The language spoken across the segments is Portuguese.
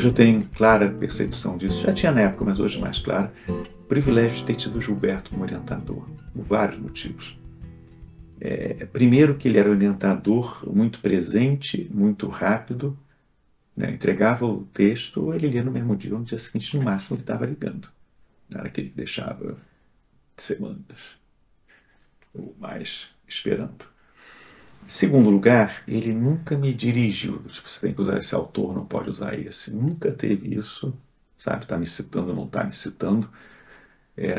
Hoje eu tenho clara percepção disso, já tinha na época, mas hoje mais clara, o privilégio de ter tido Gilberto como orientador, por vários motivos. Primeiro que ele era orientador muito presente, muito rápido, né? Entregava o texto, ele lia no mesmo dia, no dia seguinte, no máximo, ele estava ligando. Não era que ele deixava semanas ou mais esperando. Em segundo lugar, ele nunca me dirigiu. Tipo, você tem que usar esse autor, não pode usar esse. Nunca teve isso, sabe? Está me citando ou não está me citando.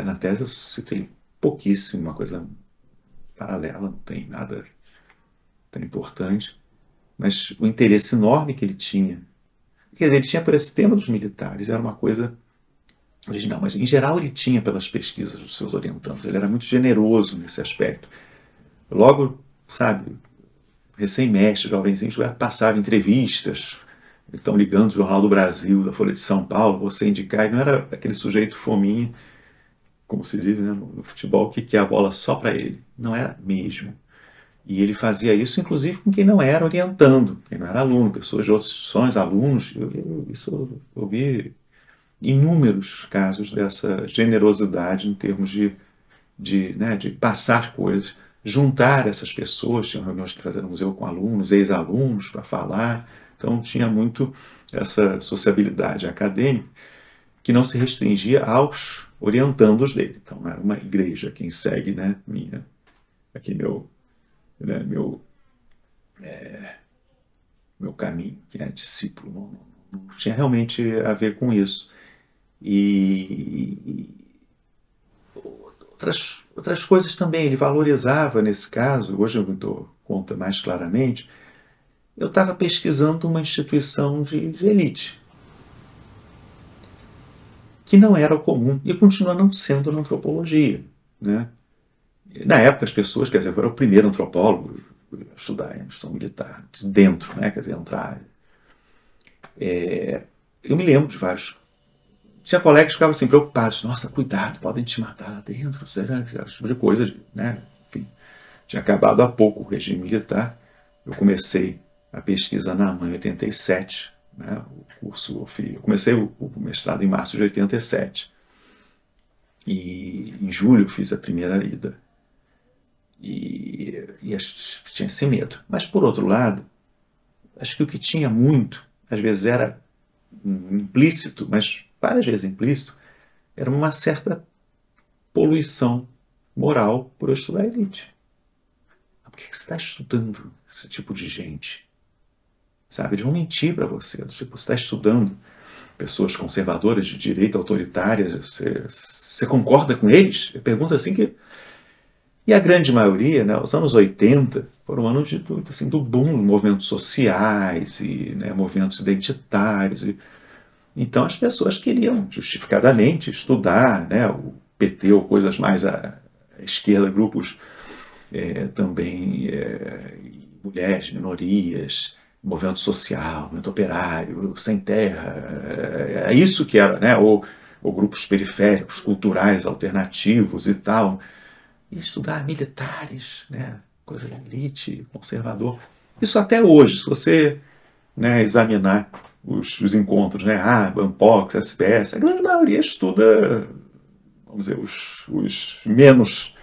Na tese eu citei pouquíssimo, uma coisa paralela, não tem nada tão importante. Mas o interesse enorme que ele tinha, quer dizer, ele tinha por esse tema dos militares, era uma coisa original, mas em geral ele tinha pelas pesquisas dos seus orientandos, ele era muito generoso nesse aspecto. Logo, sabe, recém-mestre, jovenzinho, passava entrevistas, estão ligando o Jornal do Brasil, da Folha de São Paulo, você indicar, e não era aquele sujeito fominha, como se diz, né, no futebol, que quer a bola só para ele. Não era mesmo. E ele fazia isso, inclusive, com quem não era orientando, quem não era aluno, pessoas de outras instituições, alunos. Eu vi inúmeros casos dessa generosidade em termos de passar coisas, juntar essas pessoas. Tinha reuniões que faziam no museu com alunos, ex-alunos, para falar. Então tinha muito essa sociabilidade acadêmica que não se restringia aos orientandos dele. Então não era uma igreja, quem segue, né, meu caminho, que é discípulo. Não tinha realmente a ver com isso. E outras coisas também ele valorizava nesse caso. Hoje eu me dou conta mais claramente. Eu estava pesquisando uma instituição de elite, que não era o comum e continua não sendo na antropologia, né? Na época as pessoas, quer dizer, eu era o primeiro antropólogo a estudar a instituição militar, de dentro, né? Quer dizer, entrar. Eu me lembro de vários. Tinha colegas que ficavam assim preocupados, nossa, cuidado, podem te matar lá dentro, esse tipo de coisa, né? Enfim, tinha acabado há pouco o regime militar. Eu comecei a pesquisa na AMAN em 87, né? Eu comecei o mestrado em março de 87. E em julho eu fiz a primeira ida. E tinha esse medo. Mas, por outro lado, acho que o que tinha muito, às vezes era implícito, mas várias vezes implícito, era uma certa poluição moral por eu estudar elite. Por que você está estudando esse tipo de gente? Sabe? Eles vão mentir para você. Tipo, você está estudando pessoas conservadoras de direita, autoritárias, você concorda com eles? Eu pergunto assim que... E a grande maioria, né, os anos 80, foram anos do boom de movimentos sociais e, né, movimentos identitários. Então as pessoas queriam, justificadamente, estudar, né, o PT ou coisas mais à esquerda, grupos também, mulheres, minorias, movimento social, movimento operário, sem terra. É isso que era, né, ou grupos periféricos, culturais, alternativos e tal. E estudar militares, né, coisa de elite, conservador. Isso até hoje, se você, né, examinar os encontros, né, Banpox, SPS, a grande maioria estuda, vamos dizer, os menos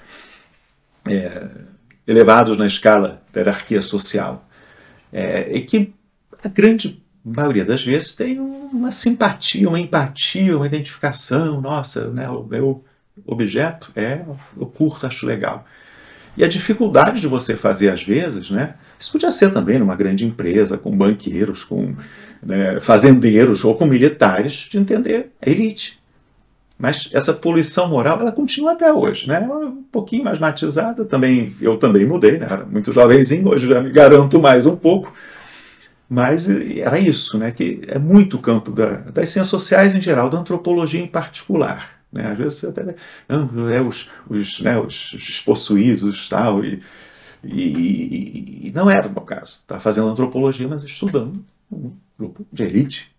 elevados na escala da hierarquia social. E que a grande maioria das vezes tem uma simpatia, uma empatia, uma identificação. Nossa, né, o meu objeto eu curto, acho legal. E a dificuldade de você fazer, às vezes, né, isso podia ser também numa grande empresa, com banqueiros, com, né, fazendeiros ou com militares, de entender a elite. Mas essa poluição moral, ela continua até hoje, né? Um pouquinho mais matizada. Eu também mudei, né? Era muito jovenzinho, hoje já me garanto mais um pouco. Mas era isso, né? Que é muito o campo das ciências sociais em geral, da antropologia em particular. Né? Às vezes você até os possuídos tal, e não era o meu caso. Estava fazendo antropologia, mas estudando um grupo de elite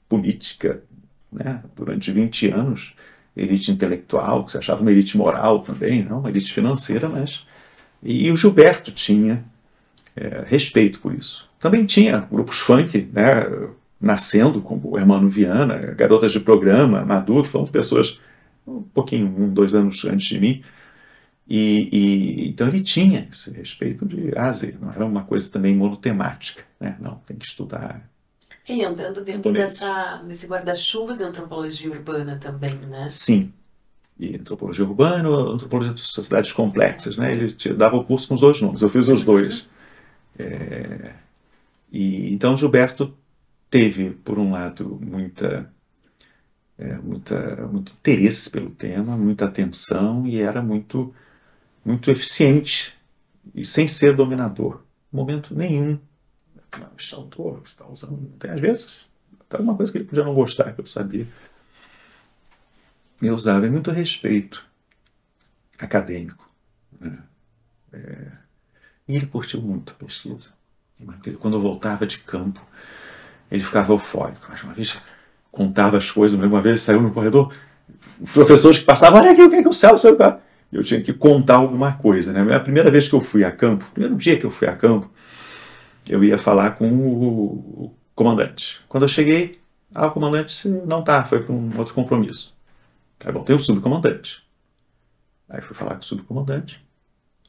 política, né? Durante 20 anos, elite intelectual, que se achava uma elite moral também, não uma elite financeira, mas... E o Gilberto tinha respeito por isso. Também tinha grupos funk, né? nascendo, como o Hermano Viana, garotas de programa, Maduro, foram pessoas um pouquinho, 2 anos antes de mim, então ele tinha esse respeito de Z, não era uma coisa também monotemática, né? Não, tem que estudar. E entrando dentro desse guarda-chuva de antropologia urbana também, né? Sim. E antropologia urbana ou antropologia de sociedades complexas, né? Ele dava o curso com os dois nomes, eu fiz os dois. E então Gilberto teve, por um lado, muito interesse pelo tema, muita atenção e era muito eficiente e sem ser dominador. Em momento nenhum. Esse autor está usando. Tem, às vezes, até uma coisa que ele podia não gostar, que eu sabia. Eu usava muito respeito acadêmico. Né? E ele curtiu muito a pesquisa. Quando eu voltava de campo, ele ficava eufórico. Mais uma vez, contava as coisas. Uma vez saiu no corredor, os professores que passavam, olha aqui o que é o céu, eu tinha que contar alguma coisa. Né? A primeira vez que eu fui a campo, primeiro dia que eu fui a campo, eu ia falar com o comandante. Quando eu cheguei, o comandante não está, foi para um outro compromisso. Aí voltei o subcomandante. Aí fui falar com o subcomandante,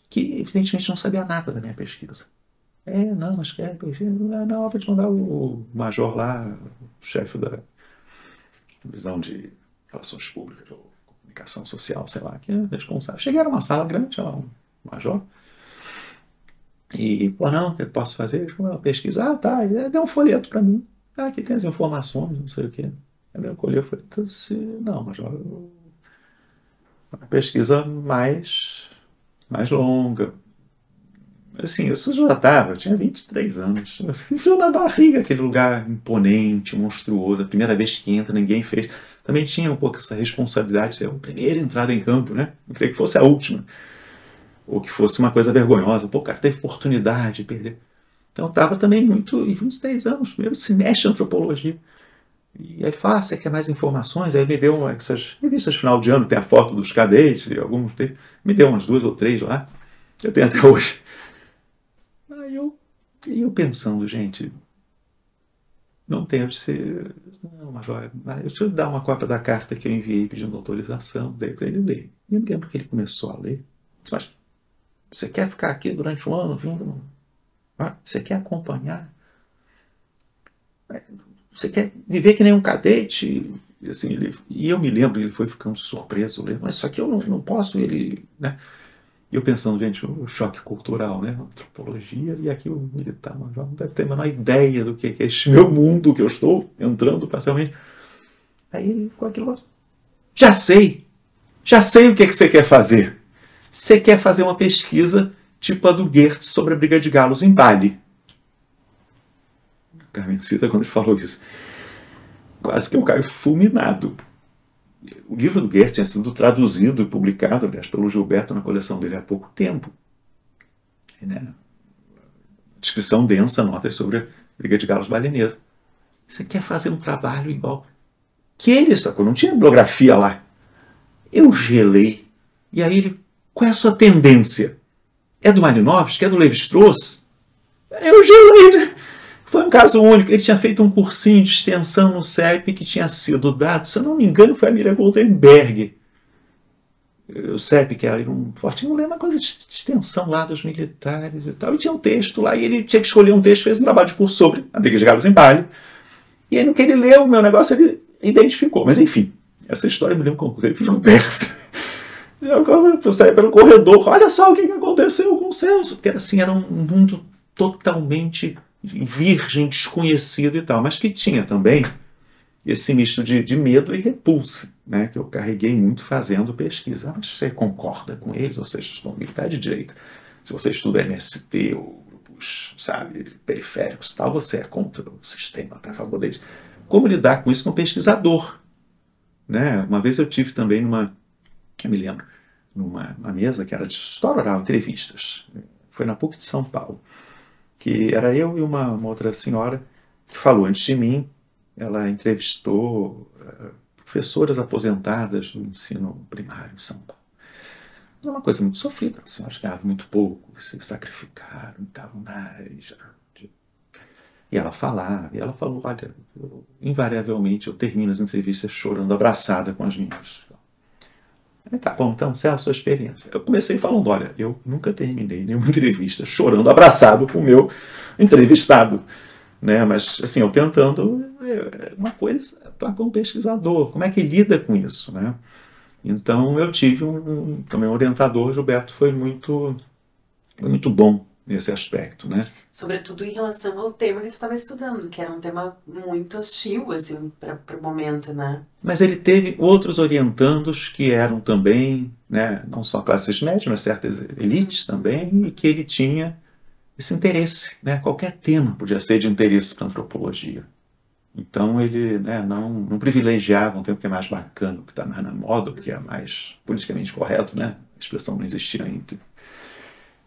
que evidentemente não sabia nada da minha pesquisa. Não, mas quer pesquisa? Não, vou te mandar o major lá, o chefe da divisão de relações públicas ou comunicação social, sei lá, que é responsável. Cheguei, era uma sala grande, tinha lá um major. E, não, o que eu posso fazer? Uma pesquisa. Tá, e deu um folheto para mim. Aqui tem as informações, não sei o quê. Aí eu colhi o folheto e disse, não, major, uma pesquisa mais longa. Assim, eu já estava, eu tinha 23 anos. Enfiou na barriga aquele lugar imponente, monstruoso. A primeira vez que entra, ninguém fez. Também tinha um pouco essa responsabilidade de ser a primeira entrada em campo, né? Não queria que fosse a última. Ou que fosse uma coisa vergonhosa. Pô, o cara teve oportunidade de perder. Então eu estava também muito, em 23 anos, primeiro semestre de antropologia. E aí ele fala, você quer mais informações? Aí me deu essas revistas final de ano, tem a foto dos cadetes, alguns me deu umas 2 ou 3 lá. Eu tenho até hoje. Aí eu pensando, gente, não tenho de ser. Não, major, deixa eu dar uma cópia da carta que eu enviei pedindo autorização, dei para ele ler. E eu me lembro que ele começou a ler. Mas você quer ficar aqui durante um ano vindo? Você quer acompanhar? Você quer viver que nem um cadete? E, assim, e eu me lembro, ele foi ficando surpreso, lendo, mas isso aqui eu não posso, ele. Né? E eu pensando, gente, o choque cultural, né? Antropologia, e aqui o militar major não deve ter a menor ideia do que é este meu mundo que eu estou entrando parcialmente. Aí ele com aquilo, já sei o que você quer fazer. Você quer fazer uma pesquisa tipo a do Goethe sobre a briga de galos em Bali. Carmen cita quando ele falou isso. Quase que eu caio fulminado. O livro do Goethe tinha sido traduzido e publicado, aliás, pelo Gilberto na coleção dele há pouco tempo. E, né, descrição densa, notas sobre a briga de galos balinesa. Você quer fazer um trabalho igual que ele, sacou? Não tinha bibliografia lá. Eu gelei. E aí ele, qual é a sua tendência? É do Malinowski? É do Levi-Strauss? Eu gelei. Foi um caso único. Ele tinha feito um cursinho de extensão no CEP que tinha sido dado, se eu não me engano, foi a Miriam Goldenberg. O CEP, que era um forte, não lembro, uma coisa de extensão lá dos militares e tal. E tinha um texto lá, e ele tinha que escolher um texto, fez um trabalho de curso sobre a briga de galos em Bali. E aí, no que ele leu o meu negócio, ele identificou. Mas, enfim, essa história eu me lembro como ele foi Gilberto. Eu saí pelo corredor, olha só o que aconteceu com o Celso. Porque, assim, era um mundo totalmente virgem, desconhecido e tal, mas que tinha também esse misto de medo e repulsa, né, que eu carreguei muito fazendo pesquisa. Mas você concorda com eles, ou seja, estudam militar de direita, se você estuda MST ou grupos, sabe, periféricos e tal, você é contra o sistema, está a favor deles. Como lidar com isso como pesquisador? Né? Uma vez eu tive também eu me lembro, numa mesa que era de história oral, entrevistas, foi na PUC de São Paulo, que era eu e uma outra senhora que falou antes de mim. Ela entrevistou professoras aposentadas do ensino primário em São Paulo. Era uma coisa muito sofrida, as senhoras ganhavam muito pouco, se sacrificaram, estavam mais. E ela falava, e ela falou, olha, invariavelmente eu termino as entrevistas chorando, abraçada com as meninas. Aí, tá bom, então, Celso, sua experiência. Eu comecei falando, olha, eu nunca terminei nenhuma entrevista chorando, abraçado com o meu entrevistado, né? Mas, assim, eu tentando uma coisa, atuar como pesquisador, como é que lida com isso, né? Então, eu tive também um orientador, Gilberto, foi muito bom nesse aspecto, né? Sobretudo em relação ao tema que tu estava estudando, que era um tema muito hostil, assim, para o momento, né? Mas ele teve outros orientandos que eram também, né, não só classes médias, mas certas elites também, e que ele tinha esse interesse, né? Qualquer tema podia ser de interesse para a antropologia. Então ele, né, não privilegiava um tema que é mais bacana, que está mais na moda, que é mais politicamente correto, né? A expressão não existia ainda.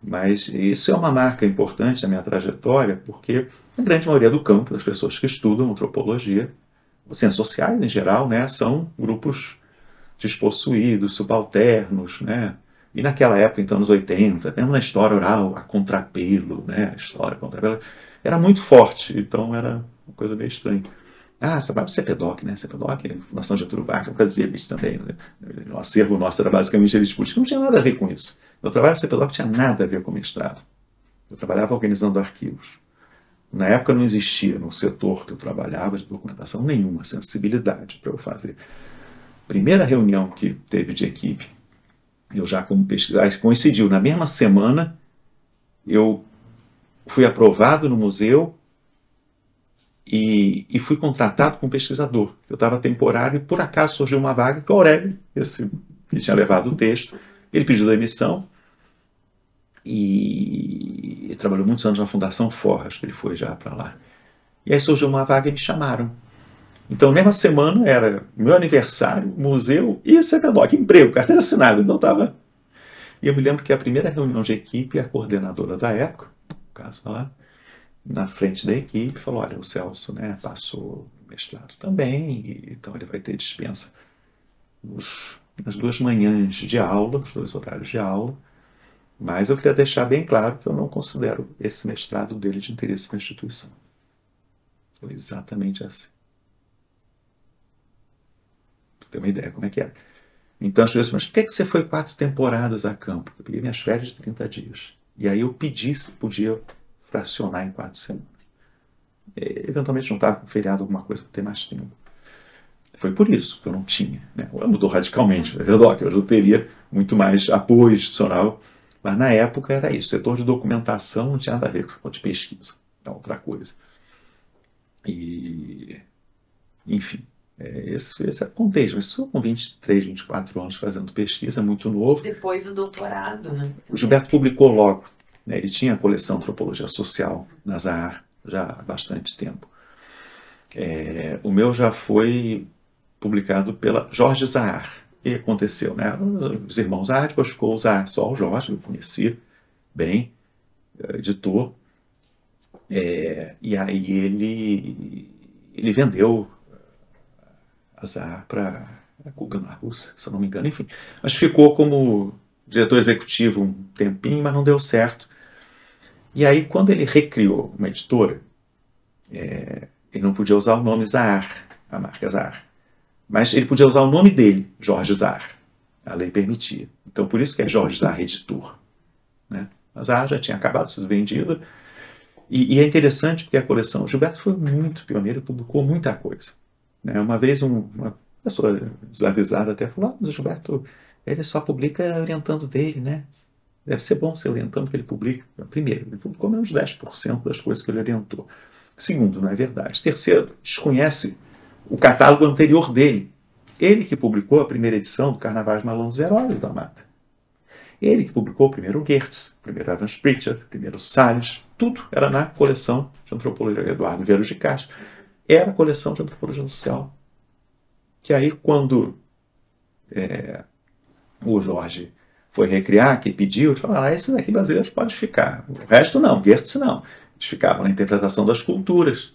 Mas isso é uma marca importante na minha trajetória, porque a grande maioria do campo, das pessoas que estudam antropologia, ciências sociais em geral, né, são grupos despossuídos, subalternos, né? E naquela época, então, nos 80, mesmo na história oral, a contrapelo, né? A história a contrapelo era muito forte, então era uma coisa meio estranha. Ah, você vai para o CPDOC, né? CPDOC, Fundação Getúlio Vargas, por causa de elite também. Né? O acervo nosso era basicamente elite política, não tinha nada a ver com isso. Meu trabalho no CPDOC tinha nada a ver com o mestrado. Eu trabalhava organizando arquivos. Na época não existia no setor que eu trabalhava de documentação nenhuma sensibilidade para eu fazer. Primeira reunião que teve de equipe, eu já como pesquisador, coincidiu na mesma semana, eu fui aprovado no museu e fui contratado como pesquisador. Eu estava temporário e por acaso surgiu uma vaga que o Aurélio, esse que tinha levado o texto, ele pediu demissão e trabalhou muitos anos na Fundação Forra, acho que ele foi já para lá. E aí surgiu uma vaga e me chamaram. Então, na mesma semana, era meu aniversário, museu e CPDOC, emprego, carteira assinada. Então, estava... E eu me lembro que a primeira reunião de equipe, a coordenadora da época, no caso lá, na frente da equipe, falou, olha, o Celso, né, passou mestrado também, então ele vai ter dispensa nas 2 manhãs de aula, os 2 horários de aula, mas eu queria deixar bem claro que eu não considero esse mestrado dele de interesse para a instituição. Foi exatamente assim. Pra ter uma ideia como é que era. Então as pessoas, mas por que você foi 4 temporadas a campo? Eu peguei minhas férias de 30 dias. E aí eu pedi se podia fracionar em 4 semanas. Eventualmente não estava com feriado, alguma coisa para ter mais tempo. Foi por isso que eu não tinha. Né? Mudou radicalmente. É verdade, hoje eu teria muito mais apoio institucional. Mas na época era isso. O setor de documentação não tinha nada a ver com o setor de pesquisa. É outra coisa. E, enfim, esse é o contexto. Isso com 23, 24 anos fazendo pesquisa, muito novo. Depois do doutorado, né? O Gilberto publicou logo. Né? Ele tinha a coleção Antropologia Social na Zahar já há bastante tempo. O meu já foi publicado pela Jorge Zahar. O que aconteceu? Né? Os irmãos Zahar, depois ficou o Zahar, só o Jorge, eu conheci bem, editor. E aí ele vendeu a Zahar para a Guggenheim, se eu não me engano, enfim. Mas ficou como diretor executivo um tempinho, mas não deu certo. E aí, quando ele recriou uma editora, ele não podia usar o nome Zahar, a marca Zahar. Mas ele podia usar o nome dele, Jorge Zahar. A lei permitia. Então, por isso que é Jorge Zahar Editor. Né? A Zahar já tinha acabado de ser vendida. E é interessante porque a coleção... O Gilberto foi muito pioneiro, publicou muita coisa. Né? Uma vez uma pessoa desavisada até falou, mas o Gilberto ele só publica orientando dele, né? Deve ser bom ser orientando que ele publica. Primeiro, ele publicou menos de 10% das coisas que ele orientou. Segundo, não é verdade. Terceiro, desconhece o catálogo anterior dele. Ele que publicou a primeira edição do Carnavais Malandros e Heróis da Mata. Ele que publicou primeiro o Geertz, primeiro Evans Pritchard, primeiro Salles. Tudo era na coleção de antropologia. Eduardo Vieira de Castro. Era a coleção de antropologia social. Que aí, quando o Jorge foi recriar, que pediu, ele falou, esses aqui brasileiros podem ficar. O resto não, Geertz não. Eles ficavam na interpretação das culturas,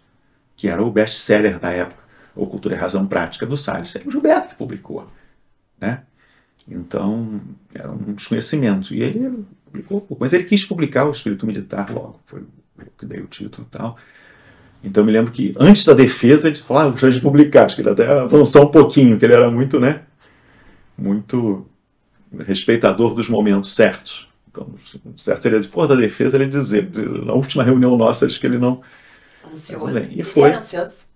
que era o best-seller da época, ou Cultura e Razão Prática do Salles. Era o Gilberto que publicou. Né? Então, era um desconhecimento. E ele publicou, mas ele quis publicar o Espírito Militar logo, foi o que deu o título e tal. Então, eu me lembro que antes da defesa, ele falava, eu gostaria de publicar. Acho que ele até avançou um pouquinho, que ele era muito, né? Muito respeitador dos momentos certos. Então, certo seria depois da defesa, ele dizer, na última reunião nossa, acho que ele não... Ansioso. E foi. Era ansioso?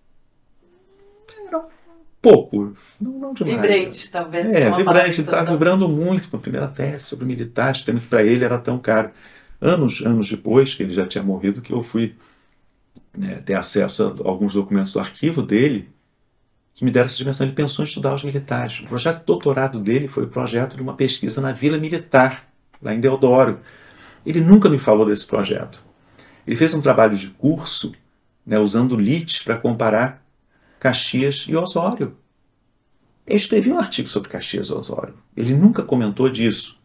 Pouco, não demais. Vibrante, talvez. Vibrante, ele estava vibrando muito com a primeira tese sobre militares, que para ele era tão caro. Anos depois, que ele já tinha morrido, que eu fui ter acesso a alguns documentos do arquivo dele, que me deram essa dimensão. Ele pensou em estudar os militares. O projeto de doutorado dele foi o projeto de uma pesquisa na Vila Militar, lá em Deodoro. Ele nunca me falou desse projeto. Ele fez um trabalho de curso, usando LITs para comparar Caxias e Osório. Eu escrevi um artigo sobre Caxias e Osório. Ele nunca comentou disso.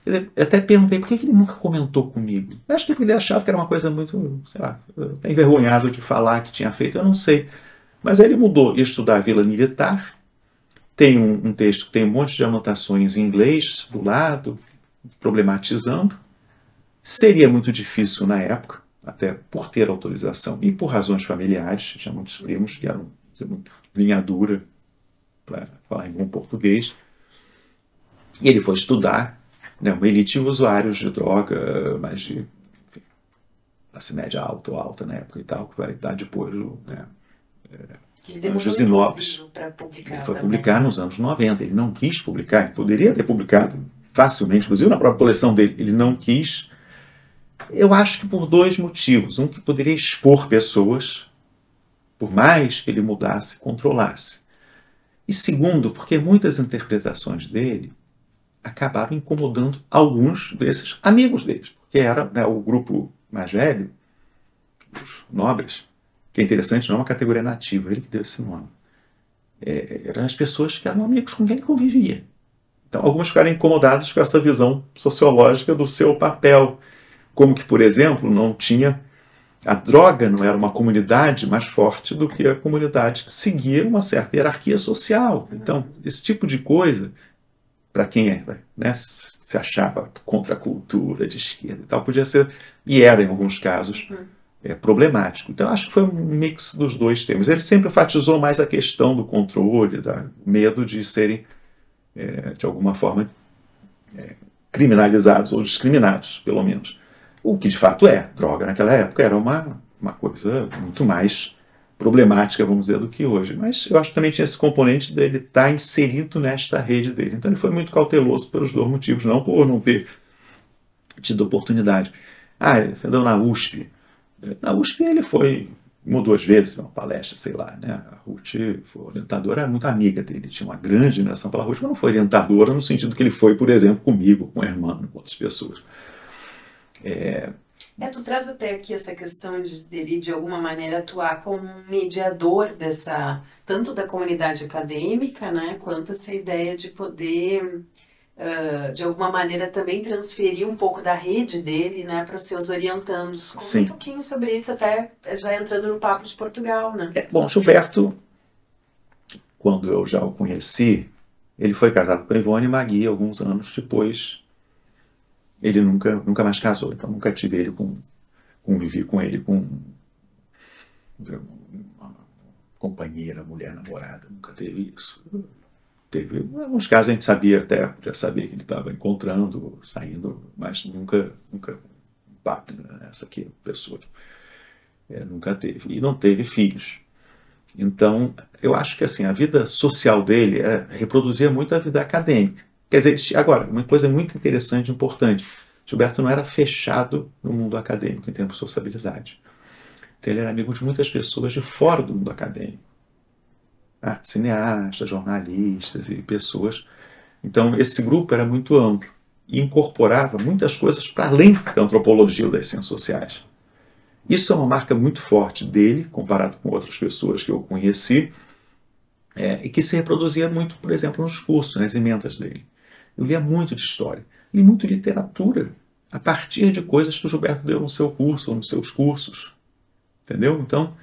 Eu até perguntei por que ele nunca comentou comigo. Eu acho que ele achava que era uma coisa muito, sei lá, envergonhado de falar que tinha feito, eu não sei. Mas aí ele mudou, ia estudar a Vila Militar. Tem um texto que tem um monte de anotações em inglês do lado, problematizando. Seria muito difícil na época, até por ter autorização e por razões familiares. Tinha muitos primos que eram muito linha dura para falar em bom português. E ele foi estudar, uma elite de usuários de droga, mas de classe média alta ou alta na época e tal, que vai dar depois Anjos e Nobres. Ele foi publicar nos anos 90. Ele não quis publicar, ele poderia ter publicado facilmente, inclusive na própria coleção dele. Ele não quis. Eu acho que por dois motivos. Um, que poderia expor pessoas, por mais que ele mudasse, controlasse. E segundo, porque muitas interpretações dele acabaram incomodando alguns desses amigos deles, porque era o grupo mais velho, os nobres, que é interessante, não é uma categoria nativa, ele que deu esse nome. Eram as pessoas que eram amigos com quem ele convivia. Então, alguns ficaram incomodados com essa visão sociológica do seu papel, como que, por exemplo, não tinha... A droga não era uma comunidade mais forte do que a comunidade que seguia uma certa hierarquia social. Então, esse tipo de coisa, para quem se achava contra a cultura de esquerda e tal, podia ser, e era em alguns casos, problemático. Então, acho que foi um mix dos dois temas. Ele sempre enfatizou mais a questão do controle, do medo de serem, de alguma forma, criminalizados ou discriminados, pelo menos. O que de fato droga naquela época era uma coisa muito mais problemática, vamos dizer, do que hoje. Mas eu acho que também tinha esse componente dele estar inserido nesta rede dele. Então ele foi muito cauteloso pelos dois motivos, não por não ter tido oportunidade. Ele defendeu na USP. Na USP ele foi uma ou duas vezes, uma palestra, sei lá, né? A Ruth foi orientadora, era muito amiga dele, tinha uma grande admiração pela Ruth, mas não foi orientadora no sentido que ele foi, por exemplo, comigo, com a irmã, com outras pessoas. Tu traz até aqui essa questão dele, de alguma maneira, atuar como um mediador tanto da comunidade acadêmica, né, quanto essa ideia de poder, de alguma maneira, também transferir um pouco da rede dele, né, para os seus orientandos. Conta um pouquinho sobre isso, até já entrando no papo de Portugal, né? Bom, Gilberto, quando eu já o conheci, ele foi casado com a Ivone Magui alguns anos depois. Ele nunca mais casou, então nunca tive ele convivi com ele com uma companheira, mulher, namorada, nunca teve isso. Teve alguns casos a gente podia saber que ele estava encontrando, saindo, mas nunca essa aqui, pessoa nunca teve. E não teve filhos. Então, eu acho que assim, a vida social dele reproduzia muito a vida acadêmica. Quer dizer, agora, uma coisa muito interessante e importante, Gilberto não era fechado no mundo acadêmico em termos de sociabilidade. Então, ele era amigo de muitas pessoas de fora do mundo acadêmico. Cineastas, jornalistas e pessoas. Então, esse grupo era muito amplo e incorporava muitas coisas para além da antropologia ou das ciências sociais. Isso é uma marca muito forte dele, comparado com outras pessoas que eu conheci, e que se reproduzia muito, por exemplo, nos cursos, nas emendas dele. Eu lia muito de história, li muito literatura, a partir de coisas que o Gilberto deu no seu curso ou nos seus cursos. Entendeu? Então,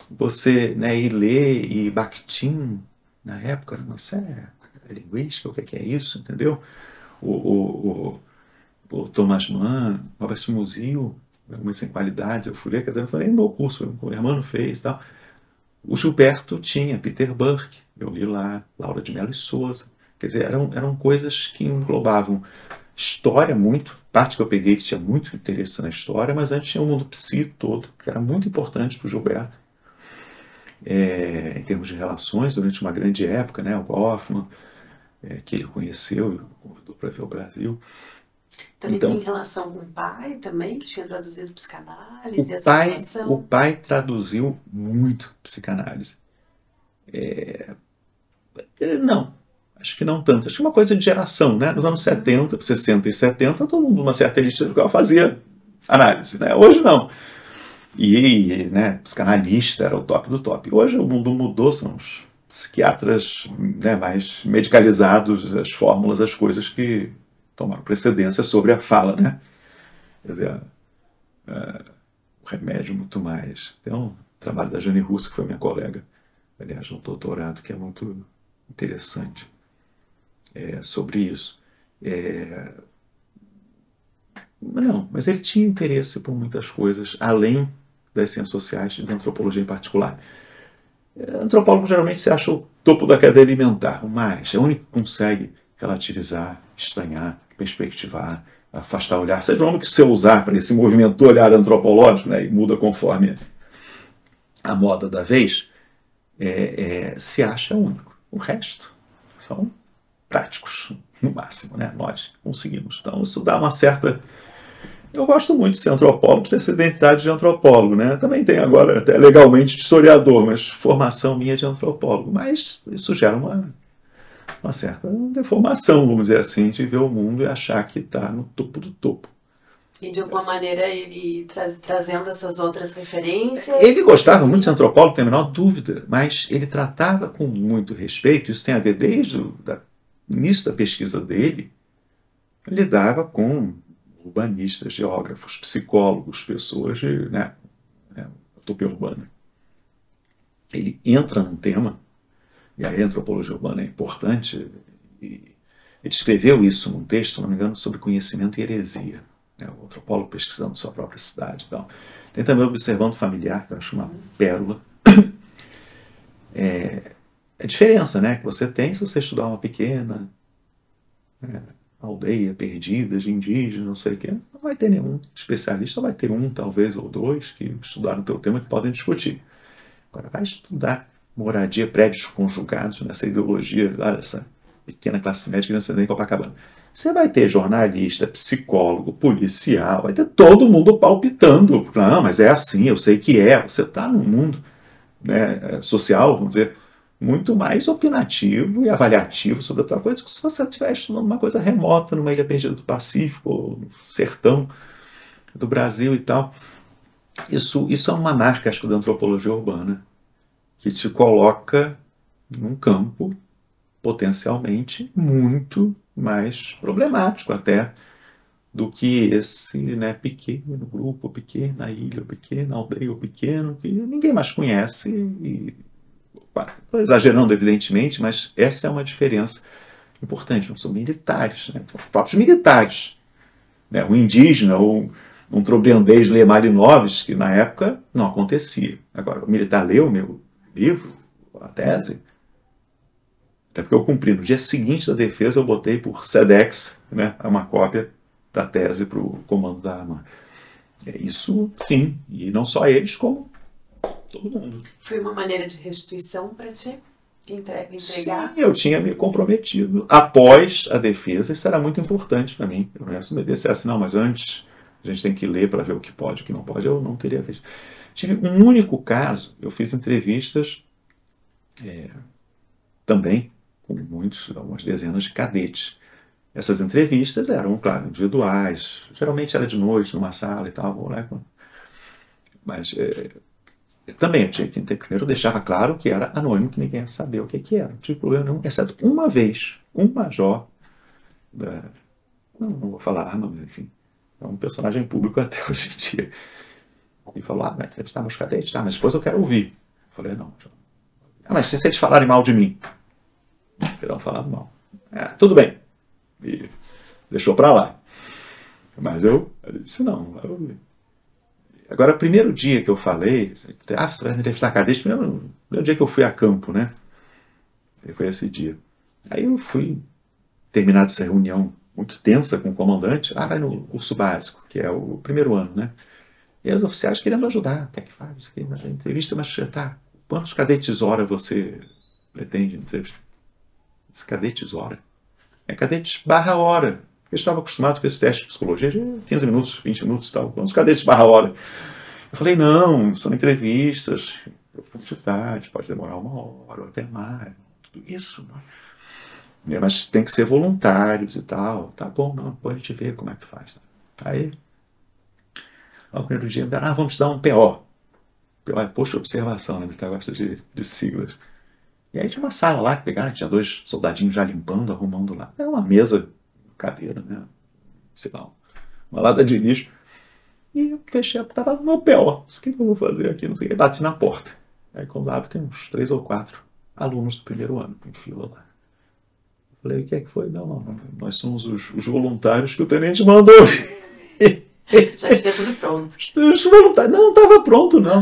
você ir ler, e Bakhtin, na época, isso é linguística, o que é isso, entendeu? O Thomas Mann, Robert Musil, algumas sem qualidades, eu fui ler, quer dizer, eu falei no meu curso, o Hermano fez e tal. O Gilberto tinha Peter Burke, eu li lá, Laura de Melo e Souza. Quer dizer, eram coisas que englobavam história muito, parte que eu peguei que tinha muito interesse na história, mas antes tinha o mundo psi todo, que era muito importante para o Gilberto, em termos de relações, durante uma grande época, né, o Hoffman, que ele conheceu e convidou para ver o Brasil. Também Então, tem relação com o pai também, que tinha traduzido psicanálise, o essa pai, o relação. pai traduziu muito psicanálise. Não, acho que não tanto. Acho que é uma coisa de geração, né? Nos anos 70, 60 e 70, todo mundo numa certa elite intelectual fazia análise, né? Hoje não. E, né, psicanalista era o top do top. Hoje o mundo mudou, são os psiquiatras, né, mais medicalizados, as fórmulas, as coisas que tomaram precedência sobre a fala, né? Quer dizer, o remédio muito mais. Tem um trabalho da Jane Russo, que foi minha colega, aliás, no doutorado, que é muito interessante sobre isso. Não, mas ele tinha interesse por muitas coisas, além das ciências sociais e da antropologia em particular. Antropólogo geralmente se acha o topo da cadeia alimentar, mas é o único que consegue relativizar, estranhar, perspectivar, afastar o olhar. Seja o nome que você usar para esse movimento do olhar antropológico, né, e muda conforme a moda da vez, se acha único. O resto são práticos, no máximo, né? Nós conseguimos. Então isso dá uma certa... Eu gosto muito de ser antropólogo, de ter essa identidade de antropólogo, né? Também tenho agora, até legalmente, de historiador, mas formação minha de antropólogo. Mas isso gera uma certa deformação, vamos dizer assim, de ver o mundo e achar que está no topo do topo. E de alguma maneira ele trazendo essas outras referências. Ele gostava muito de ser antropólogo, não tem a menor dúvida, mas ele tratava com muito respeito, isso tem a ver desde o início da pesquisa dele, ele lidava com urbanistas, geógrafos, psicólogos, pessoas de utopia urbana. Ele entra num tema, e aí a antropologia urbana é importante, e ele escreveu isso num texto, se não me engano, sobre conhecimento e heresia. O antropólogo pesquisando sua própria cidade e tal. Tem também o Observando Familiar, que eu acho uma pérola. A diferença, né, que você tem se você estudar uma pequena aldeia perdida de indígenas, não sei o quê, não vai ter nenhum especialista, vai ter um, talvez, ou dois que estudaram o teu tema que podem discutir. Agora, vai estudar moradia, prédios conjugados, nessa ideologia lá dessa pequena classe média que não sei nem Copacabana. Você vai ter jornalista, psicólogo, policial, vai ter todo mundo palpitando. Não, mas é assim, eu sei que é. Você está num mundo, né, social, vamos dizer, muito mais opinativo e avaliativo sobre a tua coisa do que se você estiver estudando uma coisa remota, numa ilha perdida do Pacífico, ou no sertão do Brasil e tal. Isso é uma marca, acho que, da antropologia urbana, que te coloca num campo potencialmente muito mais problemático até do que esse, né, pequeno grupo, pequena ilha, pequena aldeia, pequeno, que ninguém mais conhece. Estou exagerando, evidentemente, mas essa é uma diferença importante. Não são militares, né? São os próprios militares. Né? Um indígena ou um trobriandês lê Malinowski, que na época não acontecia. Agora, o militar leu o meu livro, a tese, até porque eu cumpri. No dia seguinte da defesa, eu botei por SEDEX, né, uma cópia da tese para o comando da arma. Isso, sim. E não só eles, como todo mundo. Foi uma maneira de restituição para ti? Entregar? Sim, eu tinha me comprometido. Após a defesa, isso era muito importante para mim. Eu não me dissesse, não, mas antes a gente tem que ler para ver o que pode e o que não pode. Eu não teria visto. Tive um único caso, eu fiz entrevistas também com algumas dezenas de cadetes. Essas entrevistas eram, claro, individuais. Geralmente era de noite, numa sala e tal. Né? Mas também eu tinha que primeiro eu deixava claro que era anônimo, que ninguém ia saber o que era. Não tinha problema nenhum, exceto uma vez, um major, não vou falar arma, mas enfim, é um personagem público até hoje em dia. E falou, mas você está nos cadetes? Mas depois eu quero ouvir. Eu falei, não. Mas se eles falarem mal de mim? Terão falado mal. Tudo bem. E deixou para lá. Mas eu disse, não, vai ouvir. Agora, o primeiro dia que eu falei, você vai entrevistar cadete? Primeiro dia que eu fui a campo, né? Foi esse dia. Aí eu fui, terminada essa reunião muito tensa com o comandante, vai no curso básico, que é o primeiro ano, né? E aí os oficiais querendo ajudar, o que é que faz? Isso aqui, mas a entrevista, mas tá, quantos cadetes hora você pretende entrevistar? Cadetes hora? É cadetes barra hora. Eu estava acostumado com esse teste de psicologia de 15 minutos, 20 minutos e tal. Quantos cadetes barra hora? Eu falei, não, são entrevistas, profundidade, pode demorar 1 hora ou até mais, tudo isso. Mas tem que ser voluntários e tal. Tá bom, não, depois a gente vê como é que faz. Aí, no primeiro dia, me deram, vamos te dar um PO. PO é posto de observação, né? Ele gosta de siglas. E aí tinha uma sala lá que pegaram, tinha 2 soldadinhos já limpando, arrumando lá. Era uma mesa, cadeira, né? Sei lá, uma lata de lixo. E eu fechei, tava no meu PO. O que eu vou fazer aqui? Não sei o que. Bati na porta. Aí quando abre, tem uns 3 ou 4 alunos do primeiro ano em fila lá. Eu falei, o que é que foi? Não. Nós somos os voluntários que o tenente mandou. Já tinha tudo pronto. Os voluntários. Não estava pronto, não.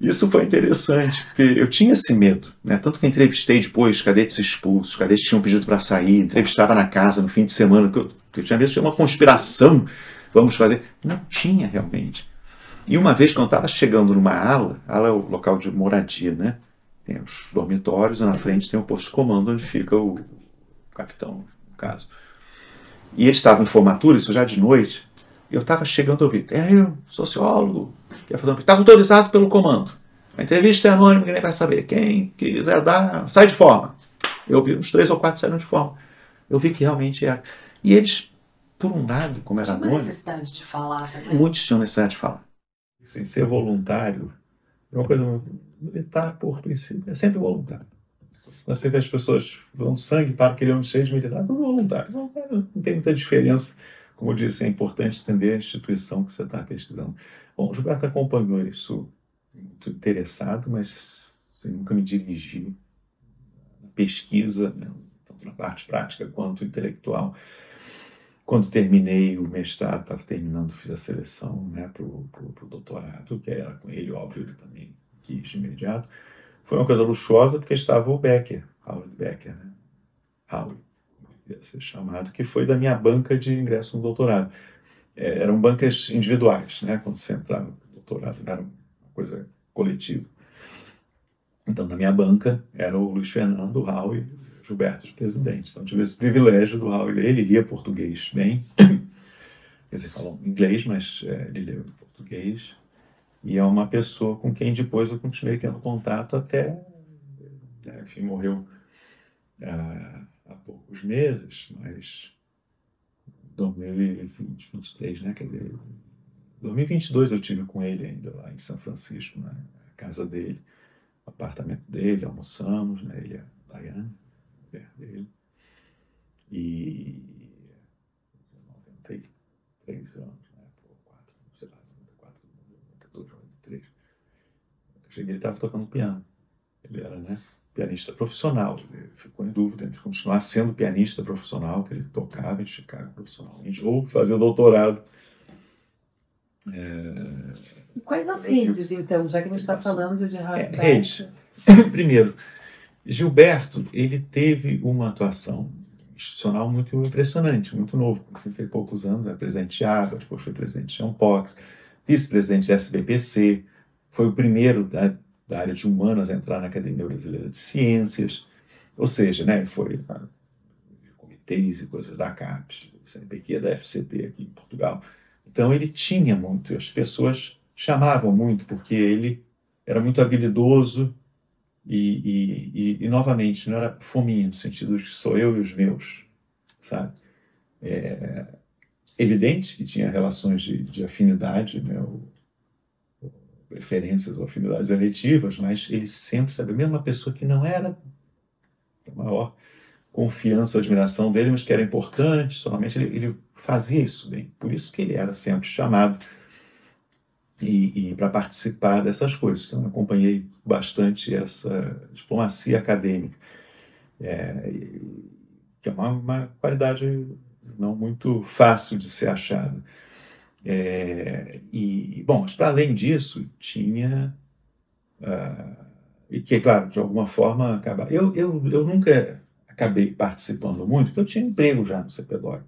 Isso foi interessante, porque eu tinha esse medo, né? Tanto que entrevistei depois cadetes expulsos, cadetes tinham pedido para sair, entrevistava na casa no fim de semana, porque eu tinha visto uma conspiração, vamos fazer. Não tinha realmente. E uma vez, quando eu estava chegando numa ala é o local de moradia, né? Tem os dormitórios e na frente tem o posto de comando onde fica o capitão, no caso. E eles estavam em formatura, isso já de noite. Eu estava chegando a ouvir, eu, sociólogo, quer fazer está autorizado pelo comando. A entrevista é anônima, ninguém vai saber. Quem quiser dar, sai de forma. Eu vi uns 3 ou 4 saíram de forma. Eu vi que realmente era. E eles, por um lado, como era anônimo... Tinha necessidade de falar também. Muitos tinham necessidade de falar. Sem ser voluntário, é uma coisa militar, por princípio, é sempre voluntário. Você vê as pessoas dando sangue para querer um seja militar, tudo voluntário. Não tem muita diferença. Como eu disse, é importante entender a instituição que você está pesquisando. Bom, o Gilberto acompanhou isso muito interessado, mas nunca me dirigi na pesquisa, né, tanto na parte prática quanto intelectual. Quando terminei o mestrado, estava terminando, fiz a seleção, né, para o doutorado, que era com ele, óbvio, ele também quis de imediato. Foi uma coisa luxuosa, porque estava o Becker, Howard Becker, né? Howard, ia ser chamado, que foi da minha banca de ingresso no doutorado. Eram bancas individuais, né? Quando você entrava no doutorado, não era uma coisa coletiva. Então, na minha banca, era o Luiz Fernando, o Raul e o Gilberto de presidente. Então, eu tive esse privilégio do Raul. Ele lia português bem, quer dizer, falou inglês, mas ele lia português. E é uma pessoa com quem depois eu continuei tendo contato até, enfim, morreu há poucos meses, mas 2020, 2023, né? Quer dizer, 2022 eu tive com ele ainda lá em São Francisco, na casa dele, no apartamento dele, almoçamos, né? Ele e a Diane, mulher dele. E 93 anos, né? 4, sei lá, 94, 92, 93. Eu cheguei, ele estava tocando piano. Ele era, né, pianista profissional. Ele ficou em dúvida entre continuar sendo pianista profissional, que ele tocava em Chicago profissionalmente, ou fazer doutorado. E quais as redes, então, já que a gente está falando de redes. Primeiro, Gilberto, ele teve uma atuação institucional muito impressionante, muito novo, com 30 e poucos anos, era presidente de ABA, depois foi presidente de Ampox, vice-presidente da SBPC, foi o primeiro da área de humanas a entrar na Academia Brasileira de Ciências, ou seja, né, foi comitês e coisas da CAPES, do CNPq, da FCT aqui em Portugal. Então ele tinha muito, as pessoas chamavam muito, porque ele era muito habilidoso e novamente, não era fominha, no sentido de que sou eu e os meus, sabe? Evidente que tinha relações de afinidade, né, preferências ou afinidades eletivas, mas ele sempre sabia, mesmo uma pessoa que não era a maior confiança ou admiração dele, mas que era importante, somente ele fazia isso bem. Por isso que ele era sempre chamado e para participar dessas coisas. Então, eu acompanhei bastante essa diplomacia acadêmica, que é uma qualidade não muito fácil de ser achada. Bom, mas para além disso, tinha... e que, claro, de alguma forma, eu nunca acabei participando muito, porque eu tinha emprego já no CPDOC.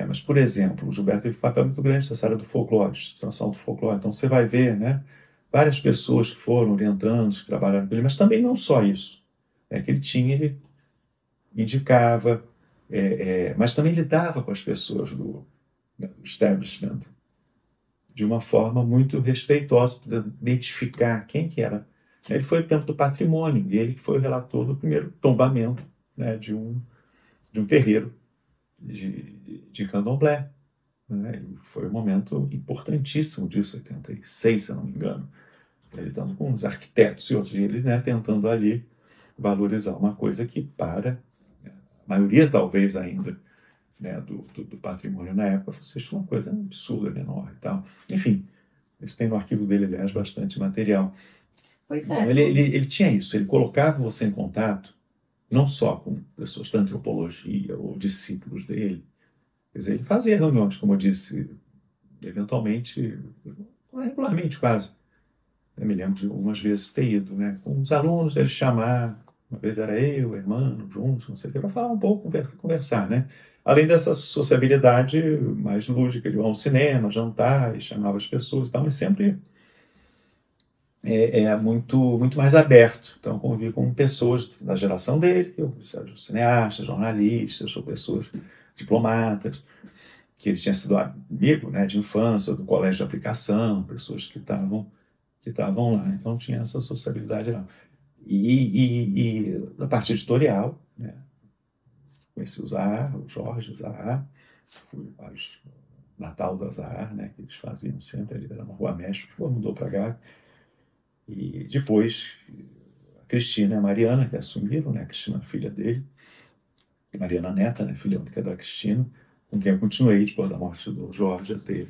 Mas, por exemplo, o Gilberto teve um papel muito grande nessa área do folclore, extração do folclore. Então, você vai ver, né, várias pessoas que foram orientando, que trabalharam com ele, mas também não só isso. Que ele indicava, mas também lidava com as pessoas do establishment de uma forma muito respeitosa, para identificar quem que era. Ele foi o tempo do patrimônio, e ele que foi o relator do primeiro tombamento, né, de um terreiro de candomblé. Né? E foi um momento importantíssimo disso, 86, se eu não me engano. Ele estando com os arquitetos e outros, e ele, né, tentando ali valorizar uma coisa que, para a maioria, talvez ainda, né, do patrimônio na época, fosse uma coisa absurda, menor e tal. Enfim, isso tem no arquivo dele, aliás, bastante material. Pois Bom, é. ele tinha isso, ele colocava você em contato, não só com pessoas da antropologia ou discípulos dele. Quer dizer, ele fazia reuniões, como eu disse, eventualmente, regularmente quase. Eu me lembro de algumas vezes ter ido, né, com os alunos, ele chamar, uma vez era eu, o irmão, juntos, não sei o que, para falar um pouco, conversar, né? Além dessa sociabilidade mais lúdica, de ir ao cinema, jantar, e chamava as pessoas e tal, mas sempre muito mais aberto. Então, convivi com pessoas da geração dele, cineastas, jornalistas, ou pessoas diplomatas, que ele tinha sido amigo, né, de infância, do colégio de aplicação, pessoas que estavam lá. Então, tinha essa sociabilidade lá. E na parte editorial, né, conheci o Zahar, o Jorge Zahar, fui para o Natal da Zahar, né, que eles faziam sempre, ali era na Rua Mestre, depois mudou para cá. E depois a Cristina e a Mariana, que assumiram, né, a Cristina, filha dele, e Mariana neta, né, filha única da Cristina, com quem eu continuei depois da morte do Jorge, até.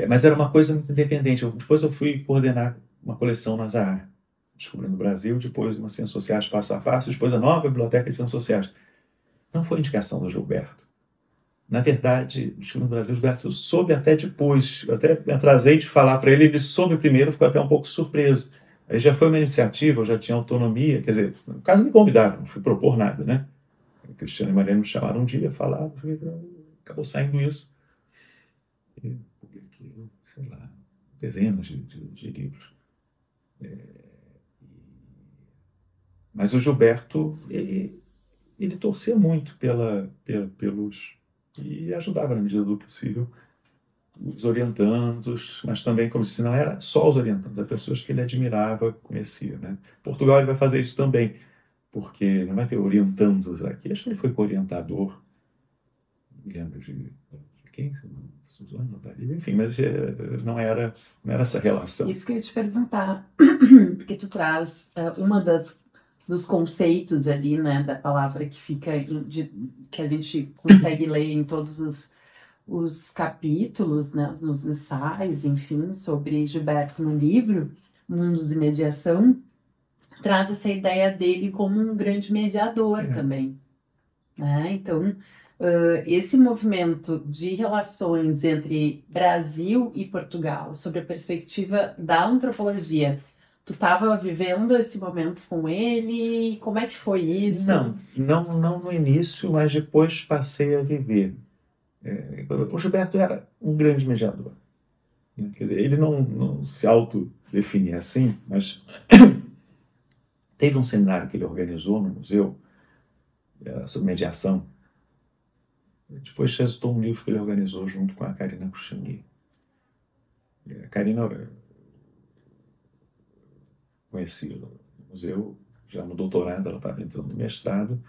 Mas era uma coisa muito independente. Depois eu fui coordenar uma coleção na Zahar, Descobrindo o Brasil, depois uma Ciências Sociais Passo a Passo, depois a nova Biblioteca de Ciências Sociais. Não foi indicação do Gilberto. Na verdade, Descobrindo o Brasil, o Gilberto soube até depois. Eu até me atrasei de falar para ele, ele soube primeiro, ficou até um pouco surpreso. Aí já foi uma iniciativa, eu já tinha autonomia, quer dizer, no caso me convidaram, não fui propor nada, né? O Cristiano e Mariana me chamaram um dia, falaram, acabou saindo isso. E publiquei, sei lá, dezenas de livros. Mas o Gilberto, ele torcia muito pelos... e ajudava na medida do possível os orientandos, mas também, como se não era só os orientandos, as pessoas que ele admirava, conhecia. Né? Portugal ele vai fazer isso também, porque não vai ter orientandos aqui. Acho que ele foi orientador, me lembro de quem? Suzana, enfim, mas não era essa relação. Isso que eu ia te perguntar, porque tu traz uma dos conceitos ali, né, da palavra que fica, que a gente consegue ler em todos os capítulos, né, nos ensaios, enfim, sobre Gilberto no livro, Mundos de Mediação, traz essa ideia dele como um grande mediador também. Né? Então, esse movimento de relações entre Brasil e Portugal, sobre a perspectiva da antropologia, tu estava vivendo esse momento com ele? Como é que foi isso? Não no início, mas depois passei a viver. O Gilberto era um grande mediador. Quer dizer, ele não se autodefinia assim, mas teve um seminário que ele organizou no museu sobre mediação. Depois resultou um livro que ele organizou junto com a Karina Kuchini. A Karina conheci no museu, já no doutorado, ela estava entrando no mestrado,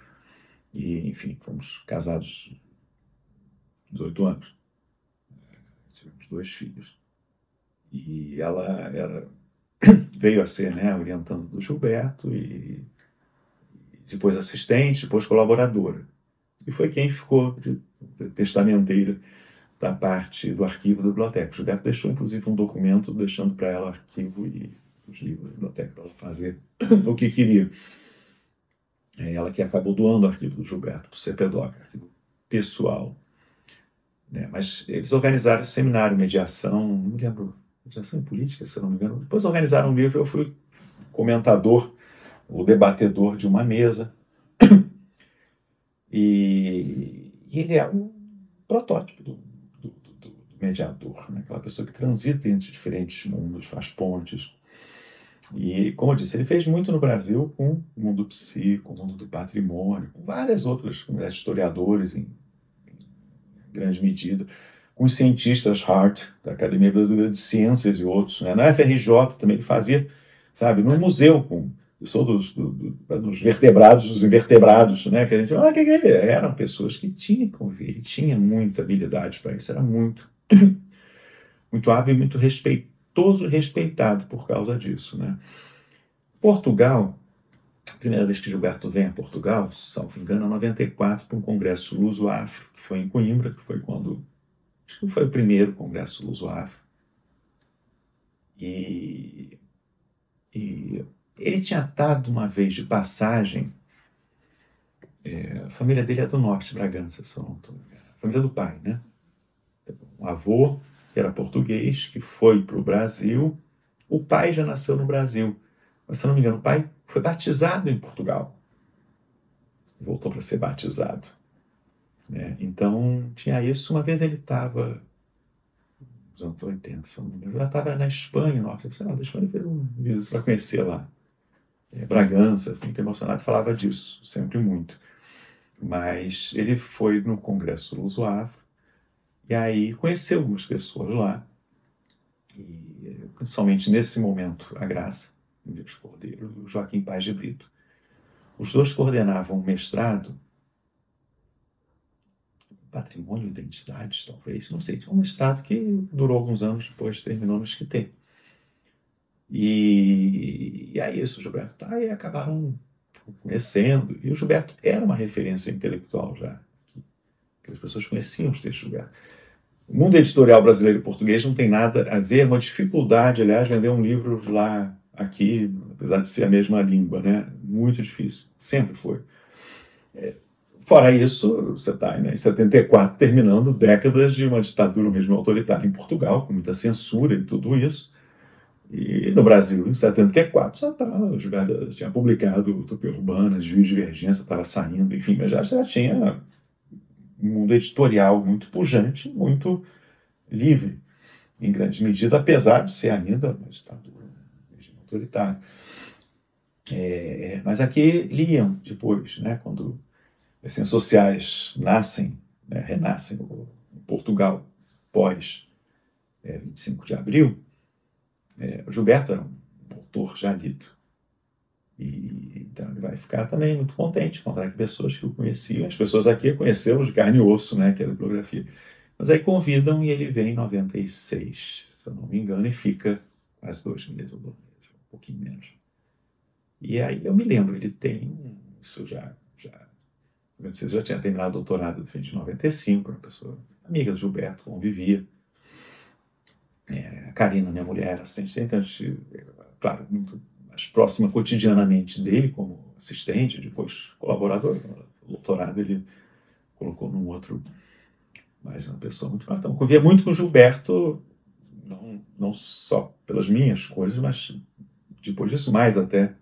e, enfim, fomos casados 18 anos. Tivemos 2 filhos. E ela veio a ser, né, orientando do Gilberto, e depois assistente, depois colaboradora. E foi quem ficou de testamenteira da parte do arquivo da biblioteca. O Gilberto deixou, inclusive, um documento deixando para ela o arquivo e os livros da biblioteca para ela fazer o que queria. Ela que acabou doando o arquivo do Gilberto para o CPDOC, arquivo pessoal. né? Mas eles organizaram esse seminário, mediação, não me lembro, mediação em política, se eu não me engano. Depois organizaram um livro, eu fui comentador, o debatedor de uma mesa, e ele é um protótipo do mediador, né? Aquela pessoa que transita entre diferentes mundos, faz pontes. E, como eu disse, ele fez muito no Brasil com o mundo psi, com o mundo do patrimônio, com várias outras comunidades, historiadores em grande medida, com os cientistas Hart, da Academia Brasileira de Ciências e outros, né? Na FRJ também ele fazia, sabe, no museu, eu sou dos vertebrados, dos invertebrados, né? Que a gente que eram pessoas que tinham que conviver, ele tinha muita habilidade para isso, era muito, muito hábil e muito respeitoso e respeitado por causa disso, né? Portugal, a primeira vez que Gilberto vem a Portugal, salvo engano, em 94, para um congresso luso-afro, que foi em Coimbra, que foi quando, acho que foi o primeiro congresso luso-afro. E ele tinha estado uma vez de passagem, a família dele é do norte, Bragança, a família do pai, né? Um avô, que era português, que foi para o Brasil, o pai já nasceu no Brasil, mas se eu não me engano, o pai foi batizado em Portugal, voltou para ser batizado, né? Então tinha isso. Uma vez ele estava nos anos 80, já estava na Espanha, norte da Espanha, fez um visita para conhecer lá. Bragança, muito emocionado, falava disso, sempre muito. Mas ele foi no Congresso Luso-Afro, e aí conheceu algumas pessoas lá, e principalmente nesse momento, a Graça, Deus Cordeiro, e o Joaquim Paz de Brito. Os dois coordenavam um mestrado, patrimônio e identidades, talvez, não sei, tinha um mestrado que durou alguns anos, depois terminou no SQT. E aí isso, o Gilberto tá, e acabaram conhecendo, e o Gilberto era uma referência intelectual já, que as pessoas conheciam os textos do Gilberto. O mundo editorial brasileiro e português não tem nada a ver, é uma dificuldade, aliás, vender um livro lá, aqui, apesar de ser a mesma língua, né? Muito difícil, sempre foi. Fora isso, você está em 74 terminando décadas de uma ditadura mesmo autoritária em Portugal, com muita censura e tudo isso. E no Brasil, em 74, o Gilberto tinha publicado Utopia Urbana, Desvio e Divergência, estava saindo, enfim, mas já tinha um mundo editorial muito pujante, muito livre, em grande medida, apesar de ser ainda uma ditadura, um regime autoritário. Mas aqui liam depois, né, quando as ciências sociais nascem, né, renascem em Portugal pós 25 de abril, o Gilberto era um autor já lido. E então ele vai ficar também muito contente de encontrar aqui pessoas que o conheciam. As pessoas aqui conheceram de carne e osso, né, que era a bibliografia. Mas aí convidam e ele vem em 96, se eu não me engano, e fica quase 2 meses, ou 2 meses, um pouquinho menos. E aí eu me lembro, ele tem, isso você já tinha terminado o doutorado no fim de 95, uma pessoa amiga do Gilberto, convivia. A Karina, minha mulher, assistente, então a gente, claro, muito mais próxima cotidianamente dele como assistente, depois colaborador. O doutorado ele colocou num outro, mas uma pessoa muito bacana. Então, convivia muito com o Gilberto, não só pelas minhas coisas, mas depois disso mais até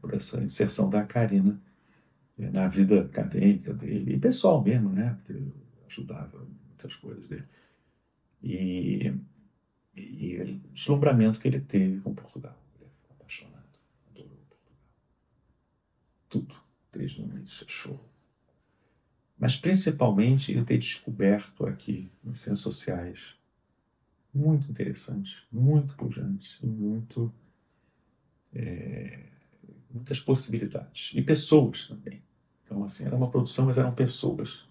por essa inserção da Karina na vida acadêmica dele e pessoal mesmo, né? Porque ajudava muitas coisas dele. E o deslumbramento que ele teve com Portugal. Ele ficou apaixonado, adorou Portugal. Tudo, desde o início, achou. Mas principalmente ele ter descoberto aqui, nas ciências sociais, muito interessante, muito pujante, muitas possibilidades. E pessoas também. Então, assim, era uma produção, mas eram pessoas.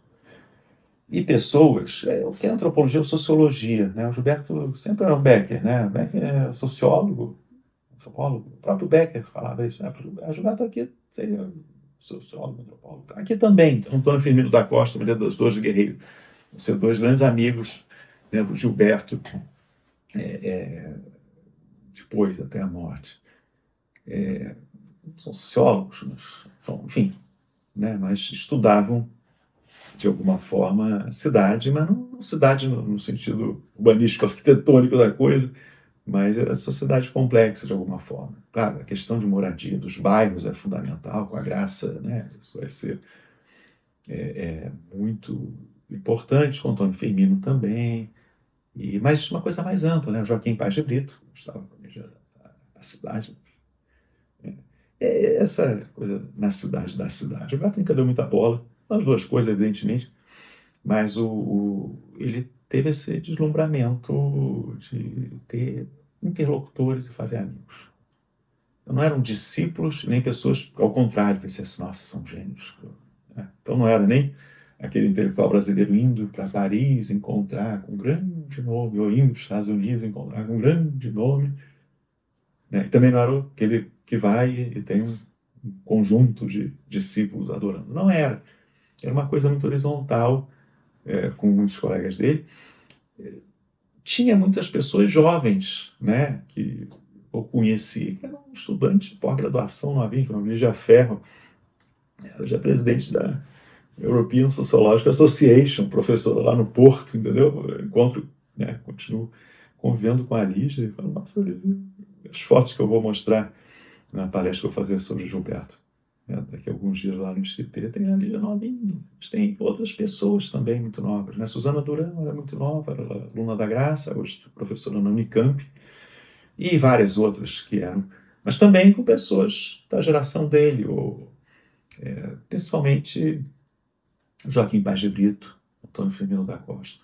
E pessoas, o que é antropologia ou sociologia, né? O Gilberto sempre era um Becker, né? Becker é sociólogo, antropólogo. O próprio Becker falava isso. O Gilberto aqui seria sociólogo, antropólogo. Aqui também, Antônio Firmino da Costa, Maria das Dores de Guerreiro, são dois grandes amigos, né, do Gilberto, depois até a morte. São sociólogos, enfim, né, mas estudavam de alguma forma, cidade, mas não cidade no sentido urbanístico, arquitetônico da coisa, mas a sociedade complexa de alguma forma. Claro, a questão de moradia dos bairros é fundamental, com a Graça, né? Isso vai ser muito importante, com o Antônio Firmino também, mas uma coisa mais ampla, né? O Joaquim Paz de Brito, gostava a cidade. Essa coisa na cidade da cidade. O Gato nunca deu muita bola, as duas coisas, evidentemente, mas ele teve esse deslumbramento de ter interlocutores e fazer amigos. Não eram discípulos, nem pessoas, ao contrário, que dissessem, nossa, são gênios. Então não era nem aquele intelectual brasileiro indo para Paris encontrar com um grande nome, ou indo para os Estados Unidos encontrar com um grande nome, né? E também não era aquele que vai e tem um conjunto de discípulos adorando. Não era. Era uma coisa muito horizontal, com muitos colegas dele. Tinha muitas pessoas jovens, né, que eu conheci, que eram estudantes de pós-graduação novinhos, como Lígia Ferro, hoje é presidente da European Sociological Association, professora lá no Porto, entendeu? Eu encontro, né, continuo convivendo com a Lígia e falo, nossa, as fotos que eu vou mostrar na palestra que eu vou fazer sobre Gilberto, daqui a alguns dias lá no Esquiteto, tem a Lígia novinha, mas tem outras pessoas também muito novas, né? Suzana Durão era muito nova, era aluna da Graça, hoje professora na Unicamp, e várias outras que eram, mas também com pessoas da geração dele, principalmente Joaquim Paz de Brito, Antônio Firmino da Costa,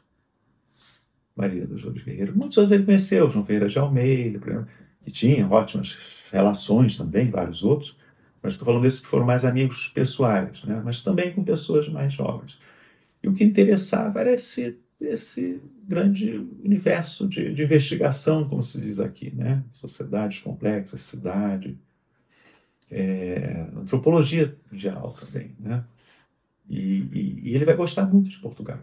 Maria dos Dores Guerreiro. Muitos ele conheceu, João Ferreira de Almeida, por exemplo, que tinha ótimas relações também, vários outros, mas estou falando desses que foram mais amigos pessoais, né? Mas também com pessoas mais jovens. E o que interessava era esse grande universo de investigação, como se diz aqui, né? Sociedades complexas, cidade, antropologia em geral também, né? E ele vai gostar muito de Portugal.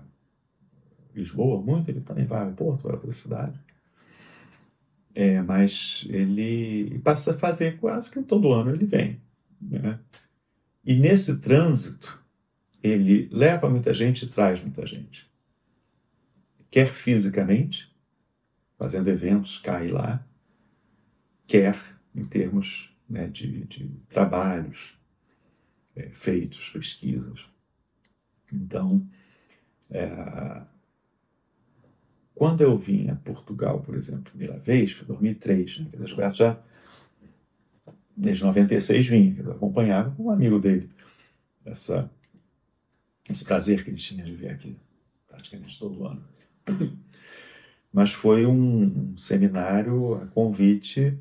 Lisboa, muito, ele também vai ao Porto, vai a outra cidade. Mas ele passa a fazer quase que todo ano ele vem, né? E nesse trânsito, ele leva muita gente e traz muita gente. Quer fisicamente, fazendo eventos cá e lá, quer em termos, né, de trabalhos feitos, pesquisas. Então, quando eu vim a Portugal, por exemplo, primeira vez, foi em 2003, né, Gilberto já, desde 96 vinha, eu acompanhava com um amigo dele, esse prazer que ele tinha de vir aqui, praticamente todo ano. Mas foi um seminário a convite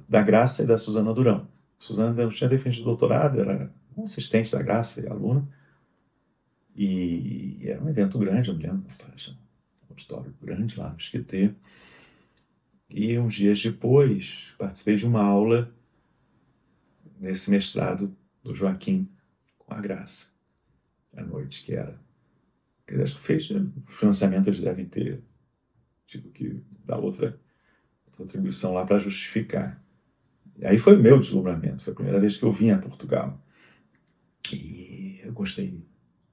da Graça e da Suzana Durão. A Suzana não tinha defendido doutorado, era assistente da Graça e aluna, e era um evento grande, eu me lembro, um auditório grande lá no Esquiteto. E uns dias depois, participei de uma aula nesse mestrado do Joaquim com a Graça, à noite, que era. Acho que fez o financiamento, eles devem ter tido que dar outra atribuição lá para justificar. E aí foi o meu deslumbramento, foi a primeira vez que eu vim a Portugal. E eu gostei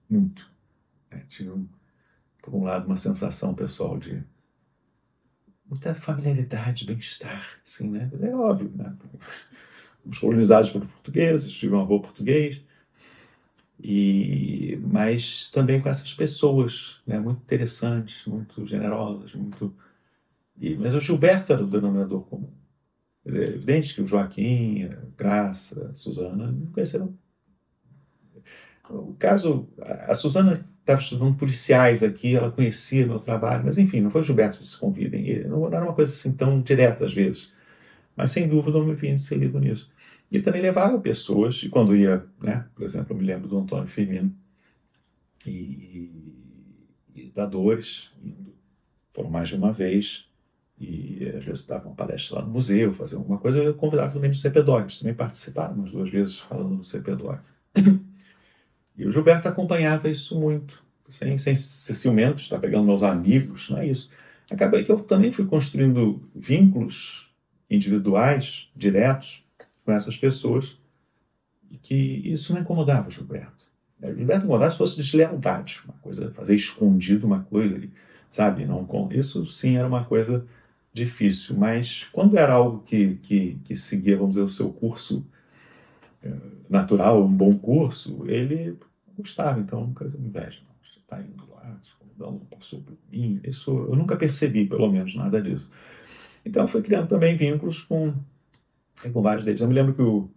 muito. Tive, por um lado, uma sensação pessoal de muita familiaridade, bem-estar, assim, né? É óbvio, né? Fomos colonizados por portugueses, tive um avô português, mas também com essas pessoas, né? Muito interessantes, muito generosas, mas o Gilberto era o denominador comum. Quer dizer, é evidente que o Joaquim, a Graça, a Suzana não conheceram. O caso, a Suzana estava estudando policiais aqui, ela conhecia meu trabalho, mas enfim, não foi o Gilberto que se convidem. Não era uma coisa assim tão direta às vezes. Mas sem dúvida eu me vi inserido nisso. Ele também levava pessoas, e quando ia, né, por exemplo, eu me lembro do Antônio Firmino e da Dores, foram mais de uma vez, e às vezes dava uma palestra lá no museu, fazer alguma coisa, eu convidava também no CPDOC, eles também participaram umas 2 vezes falando no CPDOC. E o Gilberto acompanhava isso muito, sem ser ciumento, está pegando meus amigos, não é isso. Acabei que eu também fui construindo vínculos individuais, diretos, com essas pessoas, e que isso não incomodava o Gilberto. Gilberto incomodava se fosse deslealdade, uma coisa, fazer escondido uma coisa, sabe? Não, isso sim era uma coisa difícil, mas quando era algo que seguia, vamos dizer, o seu curso natural, um bom curso, ele gostava, então nunca inveja. Não, você está indo lá, não passou por mim, isso eu nunca percebi, pelo menos, nada disso. Então eu fui criando também vínculos com vários deles. Eu me lembro que o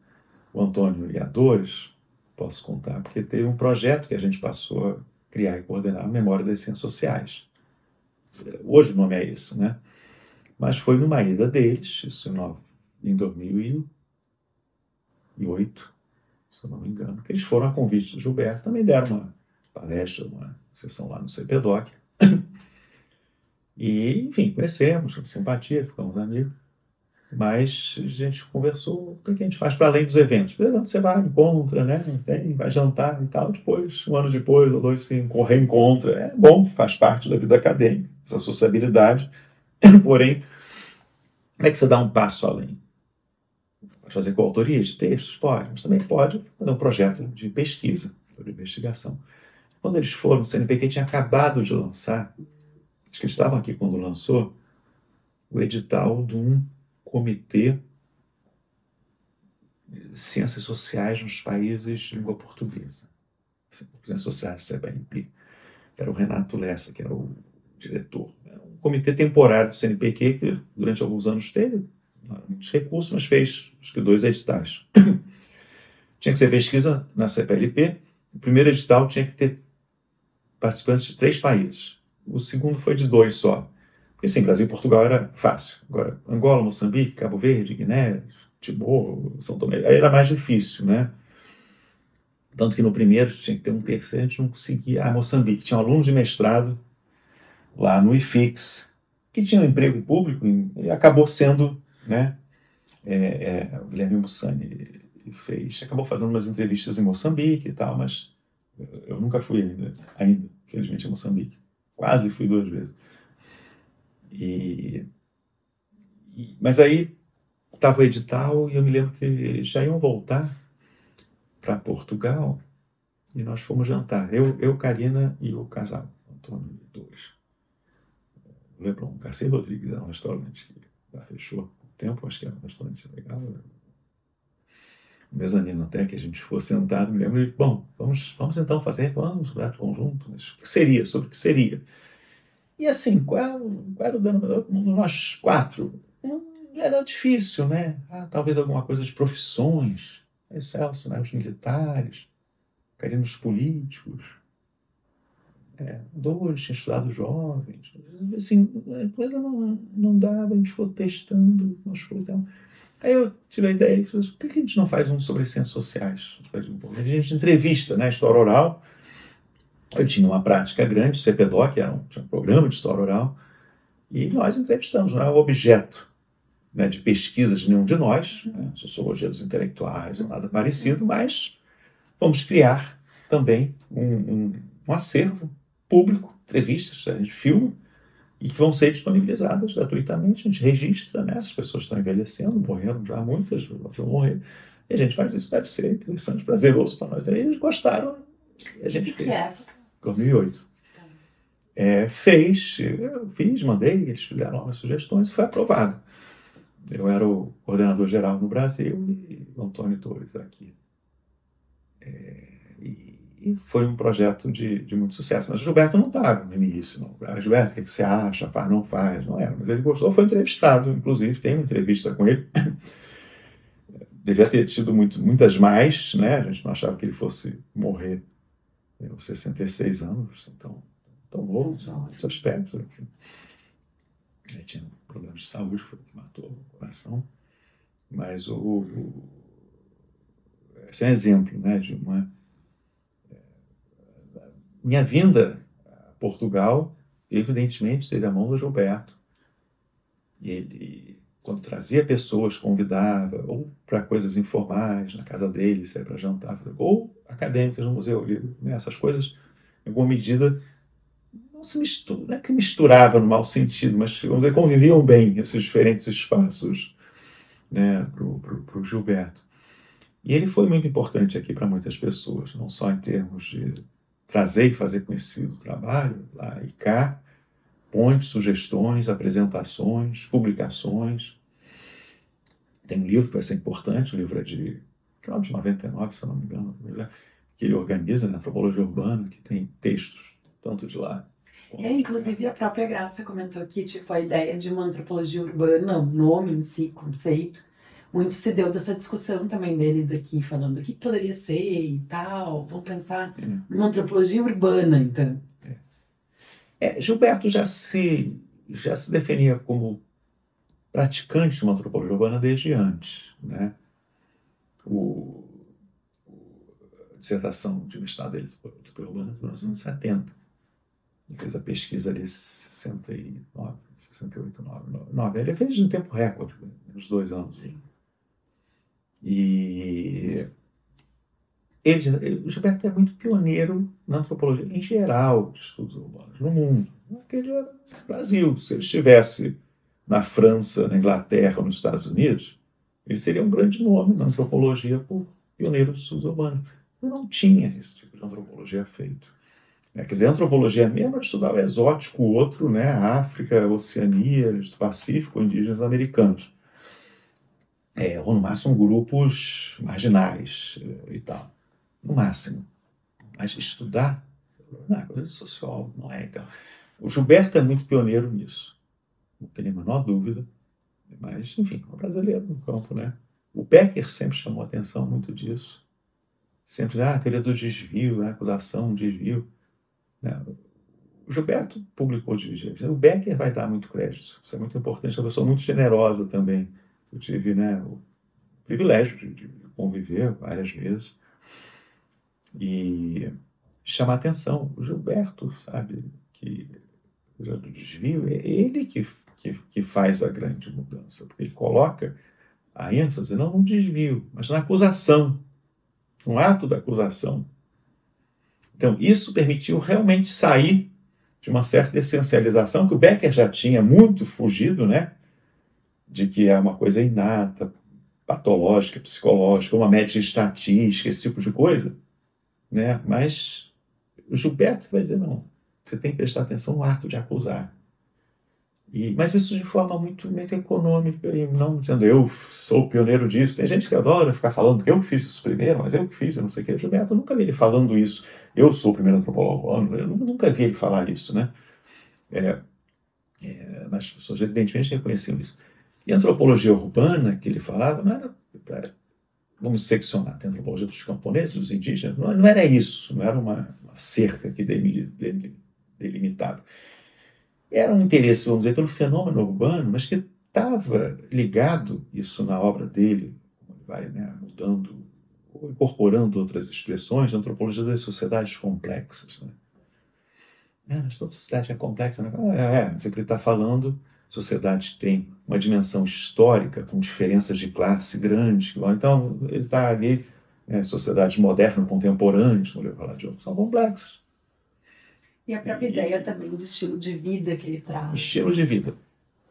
Antônio Iadores, posso contar, porque teve um projeto que a gente passou a criar e coordenar, a Memória das Ciências Sociais. Hoje o nome é esse, né? Mas foi numa ida deles, isso em 2008, se eu não me engano, que eles foram a convite do Gilberto, também deram uma palestra, uma sessão lá no CPDOC. E, enfim, conhecemos, simpatia, ficamos amigos. Mas a gente conversou, o que a gente faz para além dos eventos? Você vai, encontra, né? Vai jantar e tal, depois, um ano depois, ou dois, se reencontra. É bom, faz parte da vida acadêmica, essa sociabilidade. Porém, como é que você dá um passo além? Pode fazer coautoria de textos? Pode, mas também pode fazer um projeto de pesquisa, de investigação. Quando eles foram, o CNPq tinha acabado de lançar, acho que eles estavam aqui quando lançou, o edital de um comitê de ciências sociais nos países de língua portuguesa. Ciências sociais, CBNP. Era o Renato Lessa, que era o diretor. Era um comitê temporário do CNPq que durante alguns anos teve muitos recursos, mas fez acho que 2 editais. Tinha que ser pesquisa na CPLP. O primeiro edital tinha que ter participantes de 3 países. O segundo foi de 2 só. Porque sim, Brasil e Portugal era fácil. Agora, Angola, Moçambique, Cabo Verde, Guiné, Timor, São Tomé, aí era mais difícil, né? Tanto que no primeiro tinha que ter um terceiro, a gente não conseguia. Moçambique, tinha um aluno de mestrado lá no IFIX, que tinha um emprego público e acabou sendo, né? O Guilherme Mussani acabou fazendo umas entrevistas em Moçambique e tal, mas eu nunca fui ainda, infelizmente, em Moçambique. Quase fui 2 vezes. Mas aí estava o edital e eu me lembro que já iam voltar para Portugal e nós fomos jantar. Eu, Karina e o casal, Antônio e Doris. O Leblon, Garcia Rodrigues, era um restaurante que já fechou há um tempo, acho que era um restaurante legal. Mezanino até que a gente ficou sentado, me lembro, e, bom, vamos então fazer, vamos, projeto conjunto, mas o que seria, sobre o que seria? E assim, qual era o denominador comum de nós 4? Era difícil, né? Talvez alguma coisa de profissões, Celso, né? Os militares, Karina, os políticos, Doris tinha estudado jovens, assim, a coisa não dava, a gente ficou testando umas coisas. Aí eu tive a ideia e falei, por que a gente não faz um sobre ciências sociais? A gente entrevista, né? História oral. Eu tinha uma prática grande, o CPDOC, tinha um programa de história oral, e nós entrevistamos, não é um objeto, né, de pesquisa de nenhum de nós, né, sociologia dos intelectuais ou nada parecido, mas vamos criar também um acervo público, entrevistas, a gente filma, e que vão ser disponibilizadas gratuitamente, a gente registra, né, essas pessoas estão envelhecendo, morreram já muitas, vão morrer, e a gente faz isso, deve ser interessante, prazeroso para nós. Aí eles gostaram, e a gente fez. 2008. Eu fiz, mandei, eles fizeram algumas sugestões e foi aprovado. Eu era o coordenador geral no Brasil e o Antônio Torres aqui. E foi um projeto de muito sucesso. Mas o Gilberto não estava no início. Não. Gilberto, o que você acha? Faz, não faz? Não era. Mas ele gostou, foi entrevistado, inclusive, tem uma entrevista com ele. Devia ter tido muitas mais, né? A gente não achava que ele fosse morrer aos 66 anos, então tão novo, nesse aspecto. Enfim. Ele tinha problemas de saúde, foi o que matou o coração. Mas esse é um exemplo, né, de uma... Minha vinda a Portugal, evidentemente, teve a mão do Gilberto. E ele, quando trazia pessoas, convidava, ou para coisas informais, na casa dele, saia para jantar, ou acadêmicas no museu, né, essas coisas, em alguma medida, não é que misturava no mau sentido, mas, vamos dizer, conviviam bem esses diferentes espaços, né, para o Gilberto. E ele foi muito importante aqui para muitas pessoas, não só em termos de trazer e fazer conhecido o trabalho lá e cá, pontes, sugestões, apresentações, publicações. Tem um livro que vai ser importante, o livro é de 99, se eu não me engano, que ele organiza, né, Antropologia Urbana, que tem textos, tanto de lá. Inclusive a própria Graça comentou aqui, tipo, a ideia de uma antropologia urbana, o nome em si, conceito, muito se deu dessa discussão também deles aqui, falando o que poderia ser e tal, vamos pensar numa antropologia urbana, então. Gilberto já se definia como praticante de uma antropologia urbana desde antes, né? A dissertação de mestrado dele de antropologia urbana foi nos anos 70. Ele fez a pesquisa ali em 69, 68, 9. Ele fez em tempo recorde, uns 2 anos. Sim. E o Gilberto é muito pioneiro na antropologia em geral de estudos urbanos no mundo. Aquele era no Brasil. Se ele estivesse na França, na Inglaterra, nos Estados Unidos, ele seria um grande nome na antropologia por pioneiro de estudos urbanos. Eu não tinha esse tipo de antropologia feito. Quer dizer, a antropologia mesmo era estudar o exótico, o outro, né, a África, a Oceania, o Pacífico, indígenas americanos. Ou no máximo grupos marginais e tal. No máximo. Mas estudar não é coisa de sociólogo, não é? Então, o Gilberto é muito pioneiro nisso. Não tenho a menor dúvida. Mas, enfim, é um brasileiro no campo, né? O Becker sempre chamou a atenção muito disso. Sempre, a teoria do desvio, né? Acusação, desvio. Né? O Gilberto publicou desvio. O Becker vai dar muito crédito. Isso é muito importante. É uma pessoa muito generosa também. Eu tive, né, o privilégio de conviver várias vezes e chamar atenção. O Gilberto, sabe, que do desvio, é ele que faz a grande mudança, porque ele coloca a ênfase não no desvio, mas na acusação, no ato da acusação. Então, isso permitiu realmente sair de uma certa essencialização que o Becker já tinha muito fugido, né, de que é uma coisa inata, patológica, psicológica, uma média estatística, esse tipo de coisa, né? Mas o Gilberto vai dizer, não, você tem que prestar atenção no ato de acusar. Mas isso de forma muito econômica, e não dizendo, eu sou o pioneiro disso. Tem gente que adora ficar falando que eu que fiz isso primeiro, mas eu que fiz, eu não sei o que. O Gilberto, eu nunca vi ele falando isso. Eu sou o primeiro antropólogo, eu nunca vi ele falar isso, né? Mas as pessoas evidentemente reconheciam isso. E a antropologia urbana que ele falava não era para, vamos seccionar, tem a antropologia dos camponeses, dos indígenas, não era isso, não era uma cerca que delimitava. Era um interesse, vamos dizer, pelo fenômeno urbano, mas que estava ligado, isso na obra dele, como ele vai, né, mudando, ou incorporando outras expressões, a antropologia das sociedades complexas. Né? Mas toda sociedade é complexa. Né? Mas ele está falando, sociedades têm uma dimensão histórica, com diferenças de classe grandes. Então, ele está ali, sociedades modernas, contemporâneas, como ele vai falar de outros, são complexas. E a própria ideia também do estilo de vida que ele traz. Estilo de vida.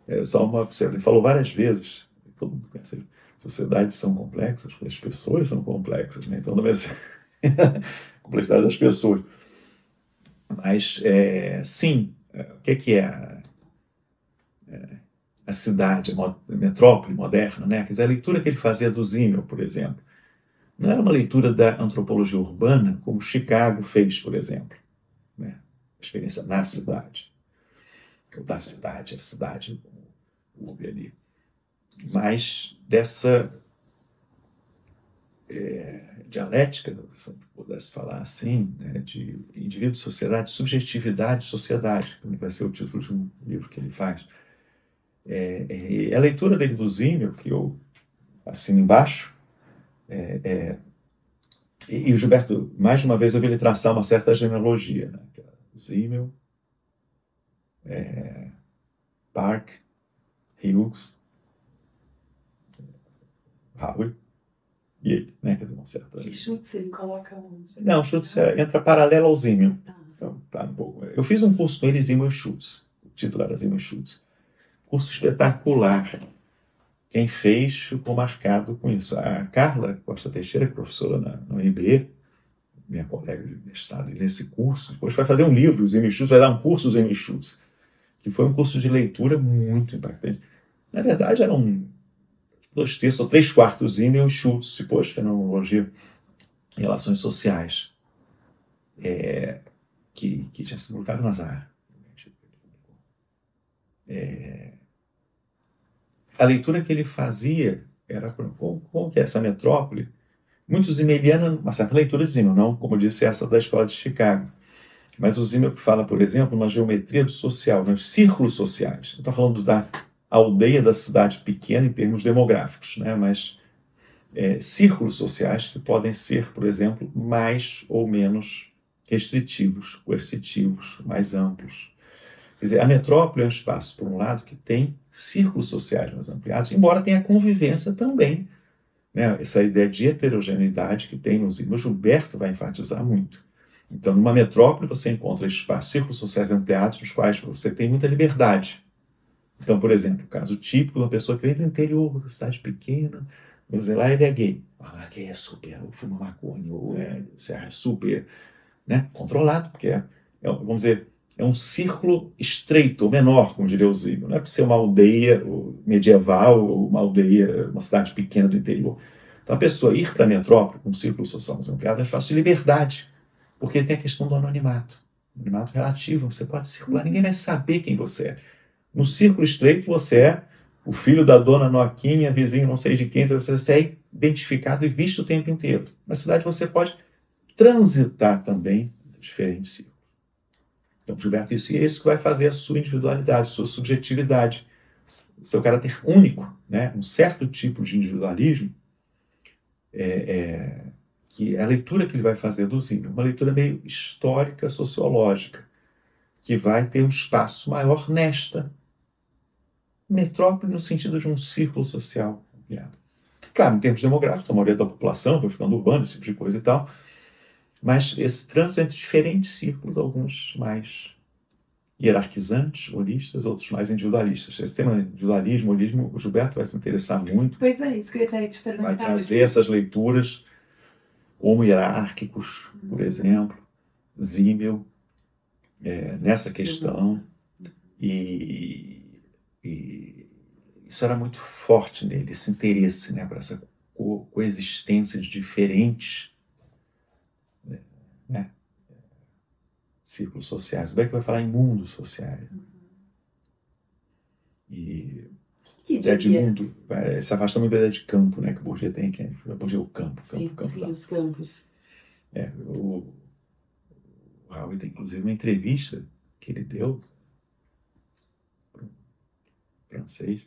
Ele falou várias vezes, todo mundo conhece ele, sociedades são complexas, porque as pessoas são complexas. Né? Então, não vai ser a complexidade das pessoas. Mas, sim, o que é a cidade, a metrópole moderna? Né? Quer dizer, a leitura que ele fazia do Zimmel, por exemplo, não era uma leitura da antropologia urbana como Chicago fez, por exemplo. Né? A experiência na cidade. Ou da cidade, a cidade, o urbe ali. Mas dessa dialética, se eu pudesse falar assim, né, de indivíduo, sociedade, subjetividade, sociedade, que vai ser o título de um livro que ele faz. A leitura dele do Zimmel, que eu assino embaixo, e o Gilberto, mais de uma vez, eu vi ele traçar uma certa genealogia. Né? Zimmel, Park, Hughes, Howe e ele, né? Quer dizer, uma certa... E Schutz ele coloca onde? Não, Schutz entra paralelo ao Zimmel. Tá. Então, tá um pouco. Eu fiz um curso com ele, Zimmel e Schutz. O título era Zimmel e Schutz. Curso espetacular. quem fez ficou marcado com isso. A Carla Costa Teixeira, que é professora na UNB, minha colega de mestrado, nesse curso, depois vai fazer um livro, os Emil Schultz, vai dar um curso, os Emil Schultz, que foi um curso de leitura muito impactante. Na verdade, eram 2/3 ou 3/4 Emil Schultz, depois fenomenologia e relações sociais, que tinha se publicado no Azar. A leitura que ele fazia era como que é essa metrópole, muito zimmeliana, uma certa leitura de Zimmel, não, como eu disse, essa da Escola de Chicago. Mas o Zimmel fala, por exemplo, uma geometria do social, nos círculos sociais. Não estou falando da aldeia da cidade pequena em termos demográficos, né? Mas círculos sociais que podem ser, por exemplo, mais ou menos restritivos, coercitivos, mais amplos. Quer dizer, a metrópole é um espaço, por um lado, que tem círculos sociais mais ampliados, embora tenha convivência também, né? Essa ideia de heterogeneidade que tem no Zimmel, o Gilberto vai enfatizar muito. Então, numa metrópole, você encontra espaços, círculos sociais ampliados, nos quais você tem muita liberdade. Então, por exemplo, o caso típico de uma pessoa que vem do interior, da cidade pequena, vamos dizer, lá ele é gay. Ah, gay é super, ou fuma maconha, ou é super, né, controlado, porque vamos dizer, é um círculo estreito, ou menor, como diria o Zimmel. Não é para ser uma aldeia medieval, ou uma aldeia, uma cidade pequena do interior. Então, a pessoa ir para a metrópole, com um círculo social mais ampliado, é um espaço de liberdade, porque tem a questão do anonimato. Anonimato relativo, você pode circular, ninguém vai saber quem você é. No círculo estreito, você é o filho da dona Noquinha, vizinho não sei de quem, então você é identificado e visto o tempo inteiro. Na cidade, você pode transitar também em diferentes círculos. Então, Gilberto, isso é isso que vai fazer a sua individualidade, a sua subjetividade, o seu caráter único, né? Um certo tipo de individualismo, que é a leitura que ele vai fazer do Zimmel, uma leitura meio histórica, sociológica, que vai ter um espaço maior nesta metrópole no sentido de um círculo social ampliado. Claro, em termos demográficos, a maioria da população vai ficando urbana, esse tipo de coisa e tal, mas esse trânsito entre diferentes círculos, alguns mais hierarquizantes, holistas, outros mais individualistas. Esse tema individualismo, holismo, o Gilberto vai se interessar muito. Pois é, isso que eu ia te perguntar. Vai trazer essas leituras homo-hierárquicos, por exemplo, Zimmel, nessa questão, e isso era muito forte nele, esse interesse, né, para essa coexistência de diferentes, né, círculos sociais. O Beck vai falar em mundos sociais. E a ideia de mundo se afasta muito da ideia de campo, né, que o Bourdieu tem, que é o campo. Sim, os campos. O Raul tem, inclusive, uma entrevista que ele deu para um francês,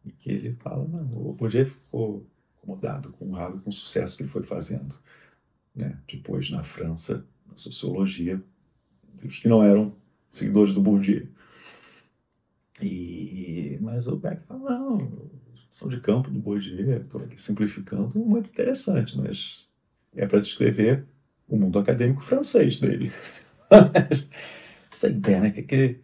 e que ele fala, não, o Bourdieu ficou incomodado com o Raul, com o sucesso que ele foi fazendo, né, depois na França, na sociologia, os que não eram seguidores do Bourdieu. Mas o Beck fala, não, são de campo do Bourdieu, estou aqui simplificando, muito interessante, mas é para descrever o mundo acadêmico francês dele. Essa ideia, né, que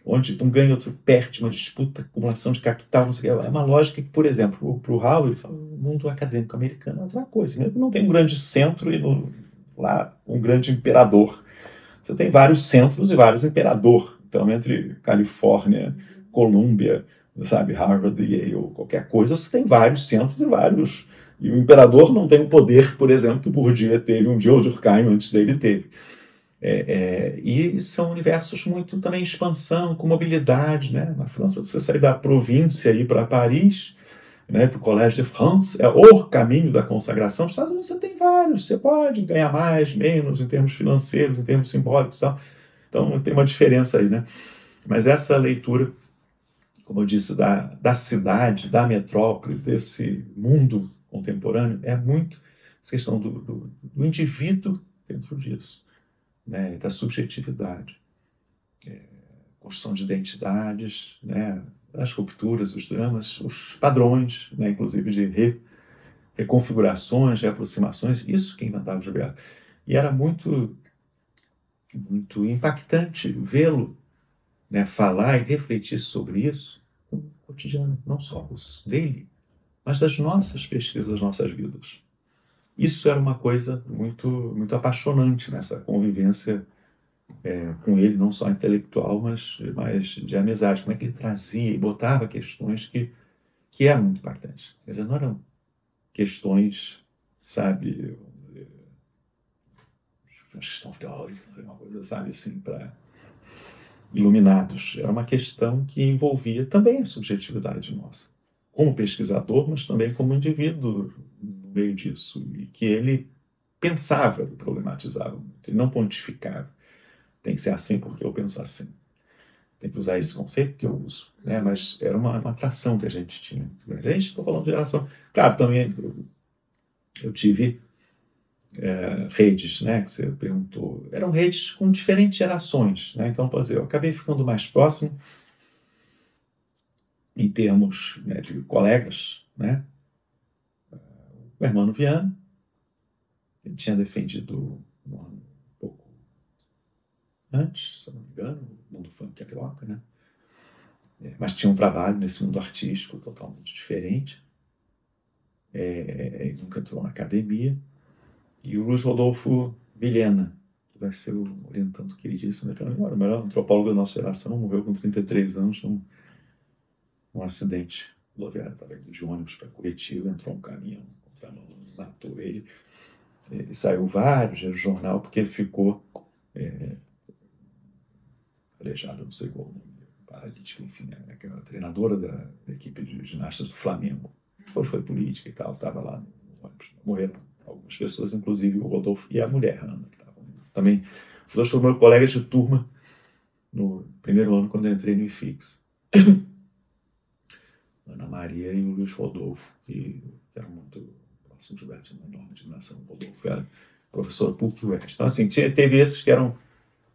onde um ganha, outro perde, uma disputa, acumulação de capital, não sei o que, é uma lógica que, por exemplo, para o Raul, ele fala, o mundo acadêmico americano é outra coisa, mesmo que não tem um grande centro e lá um grande imperador. Você tem vários centros e vários imperadores. Então, entre Califórnia, Colômbia, sabe, Harvard, Yale, qualquer coisa, você tem vários centros e vários. E o imperador não tem o poder, por exemplo, que o Bourdieu teve, um dia o Durkheim antes dele teve. E são universos muito também em expansão, com mobilidade, né? Na França, você sai da província e ir para Paris, né, para o Collège de France, é o caminho da consagração. Nos Estados Unidos você tem vários, você pode ganhar mais, menos, em termos financeiros, em termos simbólicos e tal. Então tem uma diferença aí, né? Mas essa leitura, como eu disse, da cidade, da metrópole, desse mundo contemporâneo, é muito essa questão do indivíduo dentro disso, né? Da subjetividade, construção de identidades, né? As rupturas, os dramas, os padrões, né? Inclusive de reconfigurações, reaproximações, isso que inventava o Gilberto. E era muito, muito impactante vê-lo, né, falar e refletir sobre isso com cotidiano, não só os dele, mas das nossas pesquisas, das nossas vidas. Isso era uma coisa muito, muito apaixonante nessa convivência com ele, não só intelectual, mas de amizade. Como é que ele trazia e botava questões que eram muito impactantes. Quer dizer, não eram questões, sabe, as questões teóricas, uma coisa, sabe, assim, para iluminados. Era uma questão que envolvia também a subjetividade nossa, como pesquisador, mas também como indivíduo no meio disso, e que ele pensava e problematizava muito, ele não pontificava. Tem que ser assim porque eu penso assim. Tem que usar esse conceito que eu uso, né? Mas era uma atração que a gente tinha. A gente está falando de geração. Claro, também eu tive redes, né? Que você perguntou. Eram redes com diferentes gerações, né? Então, por exemplo, eu acabei ficando mais próximo em termos, né, de colegas, né? O Hermano Viana, ele tinha defendido um pouco antes, se não me engano, o mundo funk carioca, né? Mas tinha um trabalho nesse mundo artístico totalmente diferente. Ele nunca entrou na academia. E o Luiz Rodolfo Vilhena, que vai ser o orientando queridíssimo, o melhor antropólogo da nossa geração, morreu com 33 anos num acidente rodoviário. Estava indo de ônibus para Curitiba, entrou um caminhão, matou ele. Ele saiu vários dias do jornal porque ficou aleijado, não sei qual o nome, paralítica, enfim, aquela treinadora da equipe de ginastas do Flamengo. Depois foi política e tal, estava lá no ônibus. Morreram algumas pessoas, inclusive o Rodolfo e a mulher, Ana, que estavam também. Os dois foram meus colegas de turma no primeiro ano, quando eu entrei no IFIX. Ana Maria e o Luiz Rodolfo, que eram muito próximos, Gilberto, uma enorme admiração. O Rodolfo era professor PUC-UERJ. Então, assim, teve esses que eram,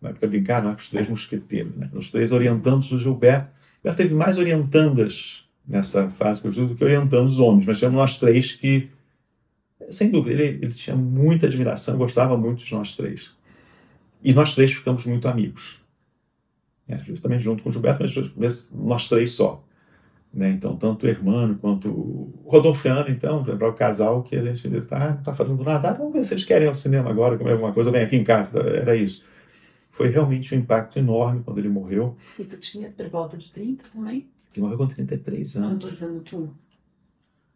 na época brincar, não é, os três mosqueteiros, né? Os três orientandos do Gilberto. O Gilberto teve mais orientandas nessa fase que eu digo do que orientando os homens, mas tínhamos nós três que, sem dúvida, ele tinha muita admiração, gostava muito de nós três. E nós três ficamos muito amigos. Às vezes também junto com o Gilberto, mas às vezes nós três só. Né? Então, tanto o Hermano quanto o Rodolfiano, então, lembrar o casal que a gente não tá fazendo nada. Vamos ver se eles querem ir ao cinema agora, comer alguma coisa, vem aqui em casa. Era isso. Foi realmente um impacto enorme quando ele morreu. E tu tinha por volta de 30 também? Ele morreu com 33 anos. Não estou dizendo tu.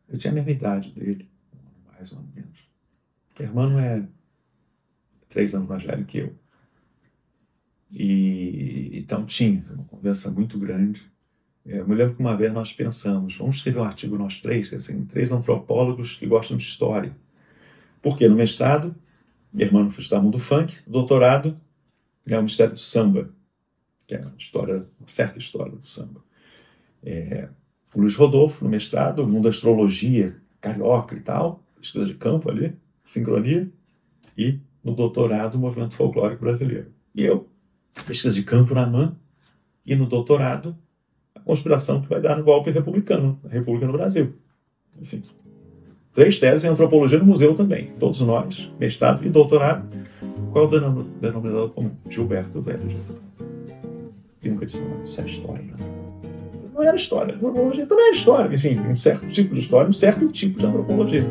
Eu tinha a mesma idade dele, mais ou menos. O Hermano é 3 anos mais velho que eu. E então tinha uma conversa muito grande. Eu me lembro que uma vez nós pensamos, vamos escrever um artigo nós três, assim, 3 antropólogos que gostam de história. Porque no mestrado, Hermano foi estudar mundo funk, doutorado é o Mistério do Samba, que é uma certa história do samba. O Luiz Rodolfo, no mestrado, o mundo da astrologia, carioca e tal, pesquisa de campo ali, sincronia, e no doutorado, o movimento folclórico brasileiro. E eu, pesquisa de campo na ANAM, e no doutorado, a conspiração que vai dar no golpe republicano, a República no Brasil. Assim, 3 teses em antropologia no museu também, todos nós, mestrado e doutorado. Qual é o denominador comum? Gilberto Velho. E nunca disse, não, isso é história. Não era história, antropologia também era história, enfim, um certo tipo de história, um certo tipo de antropologia.